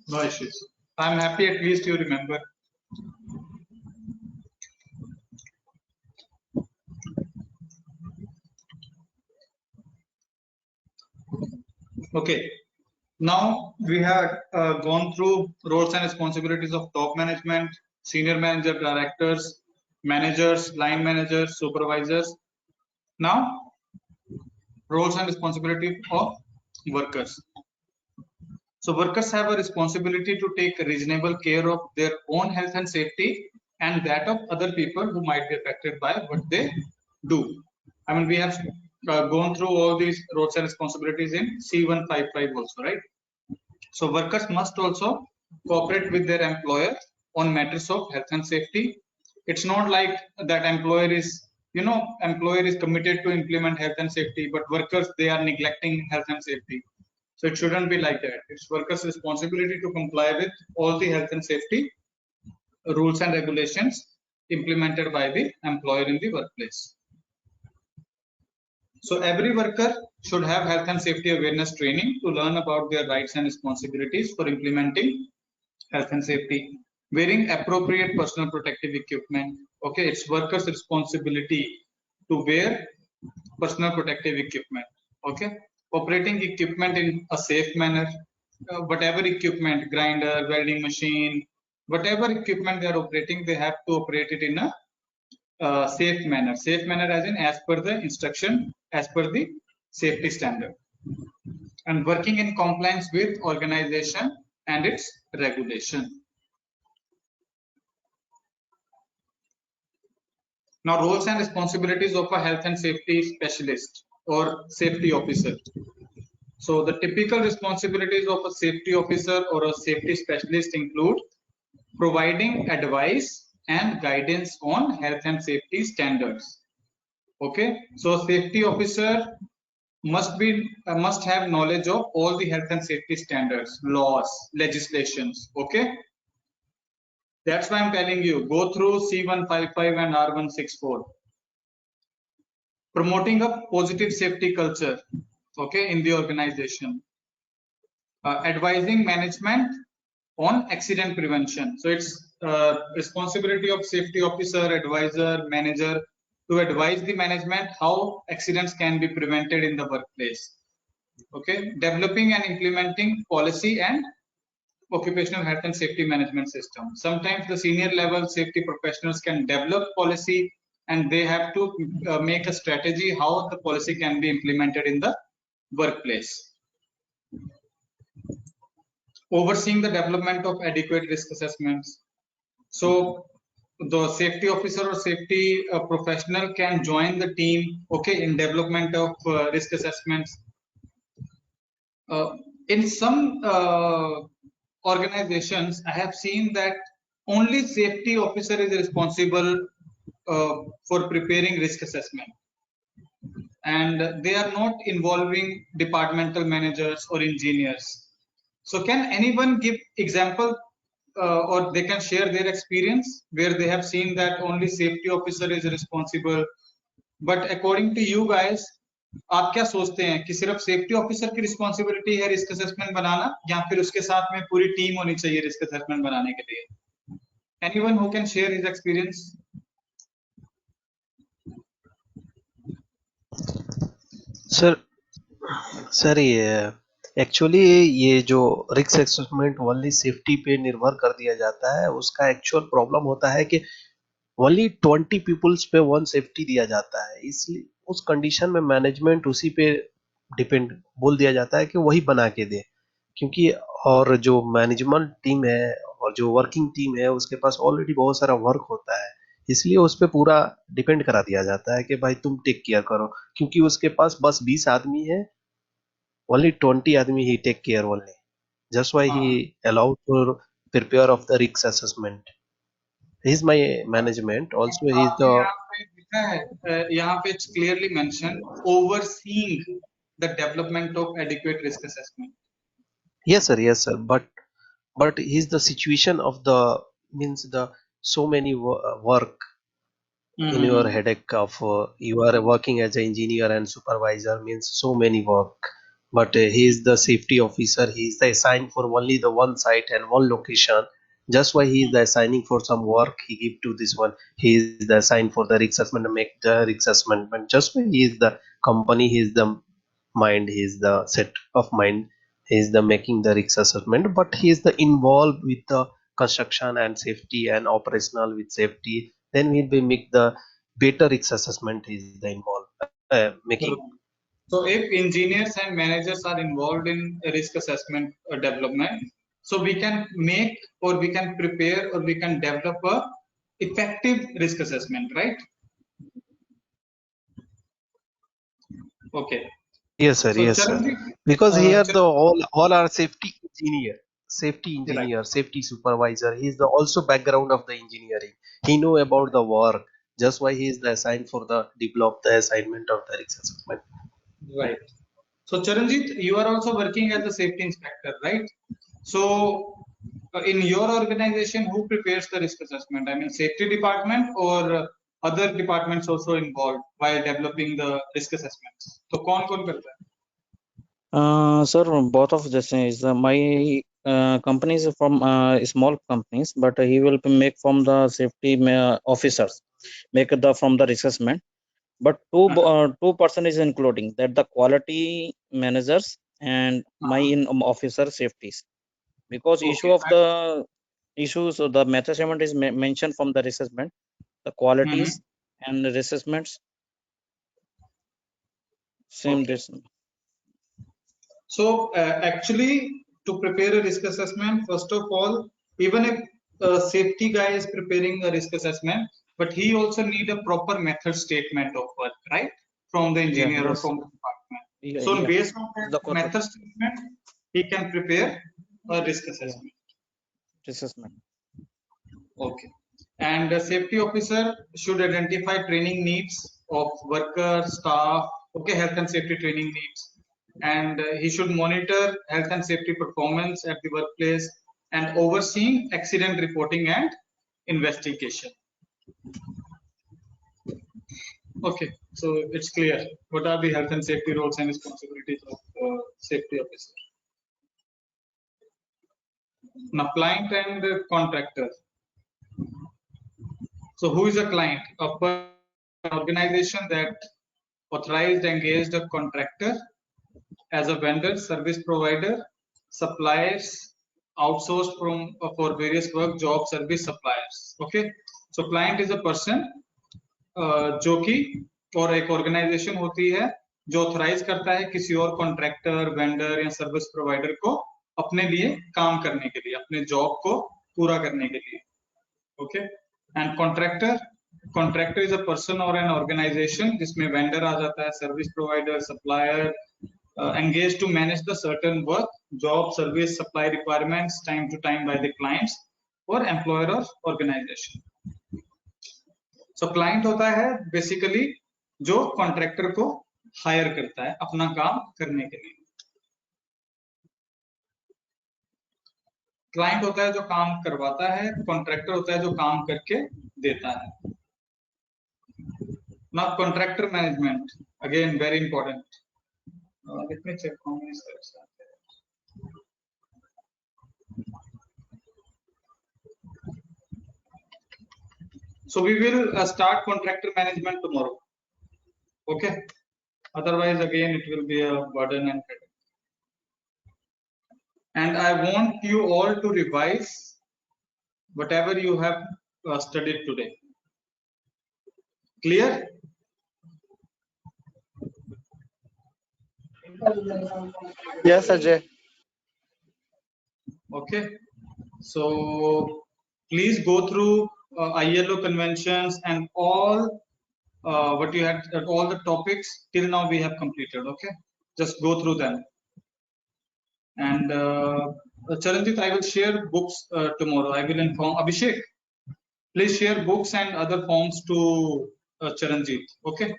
No issues. I'm happy at least you remember. Okay. Now we have gone through roles and responsibilities of top management, senior manager, directors, managers, line managers, supervisors. Now, roles and responsibility of workers. So workers have a responsibility to take reasonable care of their own health and safety and that of other people who might be affected by what they do. I mean, we have gone through all these roles and responsibilities in C155 also, right? So workers must also cooperate with their employer on matters of health and safety. It's not like that employer is committed to implement health and safety, but workers, they are neglecting health and safety. So it shouldn't be like that. It's workers' responsibility to comply with all the health and safety rules and regulations implemented by the employer in the workplace. So every worker should have health and safety awareness training to learn about their rights and responsibilities for implementing health and safety. Wearing appropriate personal protective equipment. Okay, it's workers' responsibility to wear personal protective equipment. Okay, operating equipment in a safe manner. Whatever equipment, grinder, welding machine, whatever equipment they are operating, they have to operate it in a safe manner. Safe manner as in as per the instruction, as per the safety standard. And working in compliance with organization and its regulation. Now, roles and responsibilities of a health and safety specialist or safety officer. So the typical responsibilities of a safety officer or a safety specialist include providing advice and guidance on health and safety standards. Okay, so safety officer must have knowledge of all the health and safety standards, laws, legislations. Okay, that's why I'm telling you, go through C155 and R164. Promoting a positive safety culture, okay, in the organization. Advising management on accident prevention. So it's responsibility of safety officer, advisor, manager to advise the management how accidents can be prevented in the workplace. Okay, developing and implementing policy and occupational health and safety management system. Sometimes the senior level safety professionals can develop policy and they have to make a strategy how the policy can be implemented in the workplace. Overseeing the development of adequate risk assessments. So the safety officer or safety professional can join the team, okay, in development of risk assessments. In some organizations, I have seen that only safety officer is responsible for preparing risk assessment, and they are not involving departmental managers or engineers. So can anyone give example or they can share their experience where they have seen that only safety officer is responsible, but according to you guys, आप क्या सोचते हैं कि सिर्फ safety officer की responsibility है risk assessment बनाना या फिर उसके साथ में पूरी टीम होनी चाहिए रिस्क असेसमेंट बनाने के लिए? Anyone who can share his experience? Sir ये एक्चुअली ये जो रिस्क असेसमेंट ओनली सेफ्टी पे निर्भर कर दिया जाता है, उसका एक्चुअल प्रॉब्लम होता है कि ओनली 20 पीपल्स पे 1 सेफ्टी दिया जाता है, इसलिए उस कंडीशन में मैनेजमेंट उसी पे डिपेंड बोल दिया जाता है कि वही बना के दे, क्योंकि और जो मैनेजमेंट टीम है और जो वर्किंग टीम है उसके पास ऑलरेडी बहुत सारा वर्क होता है, इसलिए उस पे पूरा डिपेंड करा दिया जाता है कि भाई तुम टेक केयर करो, क्योंकि उसके पास बस 20 आदमी है, only 20 आदमी ही take care only. Just why he allowed to prepare of the risk assessment. He is my management. Also, he is the. यहाँ पे it's clearly mentioned overseeing the development of adequate risk assessment. Yes, sir. But he's the situation of the means the so many work in your headache of you are working as an engineer and supervisor means so many work. But he is the safety officer. He is the assigned for only the one site and one location. Just why he is the assigning for some work he give to this one. He is the assigned for the risk assessment to make the risk assessment. But just why he is the company, he is the mind, he is the set of mind, he is the making the risk assessment. But he is the involved with the construction and safety and operational with safety. Then we will make the better risk assessment. He is the involved making. So if engineers and managers are involved in risk assessment development, so we can make or we can prepare or we can develop a effective risk assessment, right? Okay. Yes, sir. So Yes, sir. Because here the all are safety engineer, right. Safety supervisor. He is the also background of the engineering. He know about the work. Just why he is the assigned for the develop the assignment of the risk assessment. Right. So Charanjit, you are also working as a safety inspector, right? So in your organization, who prepares the risk assessment? I mean, safety department or other departments also involved while developing the risk assessments? So कौन करता है? Sir, both of this is my company is from small companies, but he will make from the safety officers, make the from the assessment. But two person is including that the quality managers and my officer safeties, because issue of the issues of the method assessment is mentioned from the assessment, the qualities and the assessments same this. So actually, to prepare a risk assessment, first of all, even if a safety guy is preparing a risk assessment, but he also need a proper method statement of work, right? From the engineer or from the department. So based on that method statement, he can prepare a risk assessment. Okay. And the safety officer should identify training needs of workers, staff, okay, health and safety training needs. And he should monitor health and safety performance at the workplace and overseeing accident reporting and investigation. Okay, so it's clear. What are the health and safety roles and responsibilities of safety officer? Now, client and contractor. So, who is a client? An organization that authorized, engaged a contractor as a vendor, service provider, suppliers, outsourced from for various work, job, service, suppliers. Okay, so client is a person जो कि और एक organisation होती है जो authorise करता है किसी और कॉन्ट्रैक्टर, वेंडर या सर्विस प्रोवाइडर को अपने लिए काम करने के लिए, अपने जॉब को पूरा करने के लिए. Okay, and contractor is a person और एन ऑर्गेनाइजेशन जिसमें वेंडर आ जाता है, service provider, supplier, engaged to manage the certain work, job, service, supply requirements time to time by the clients or employer or organization. So client होता है basically जो contractor को higher करता है अपना काम करने के लिए. क्लाइंट होता है जो काम करवाता है, कॉन्ट्रैक्टर होता है जो काम करके देता है. Now contractor management, again very important. Let me check how many steps are there. So we will start contractor management tomorrow. Okay. Otherwise, again, it will be a burden and headache. And I want you all to revise whatever you have studied today. Clear? Yes, Ajay. Okay. So please go through ILO conventions and all what you had, all the topics till now we have completed. Okay, just go through them. And Charanjit, I will share books tomorrow. I will inform Abhishek. Please share books and other forms to Charanjit. Okay.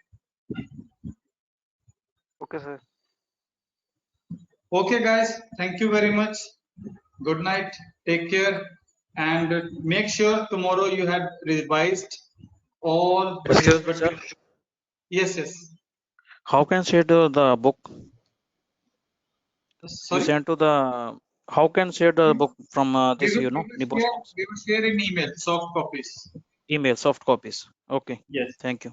Okay, sir. Okay, guys. Thank you very much. Good night. Take care. And make sure tomorrow you have revised all. Excuse me, sir. Yes, yes. How can share the book? Sorry? You sent to the. How can share the book from this, we Nimbus will share in email, soft copies. email, soft copies. Okay. Yes. Thank you.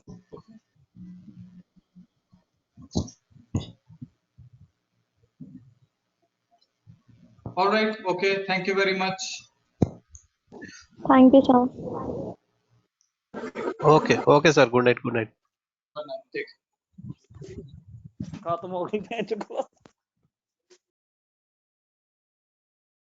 All right. Okay. Thank you very much. Thank you, sir. Okay, okay, sir. Good night. Good night. Good night. Take care. खत्म हो गई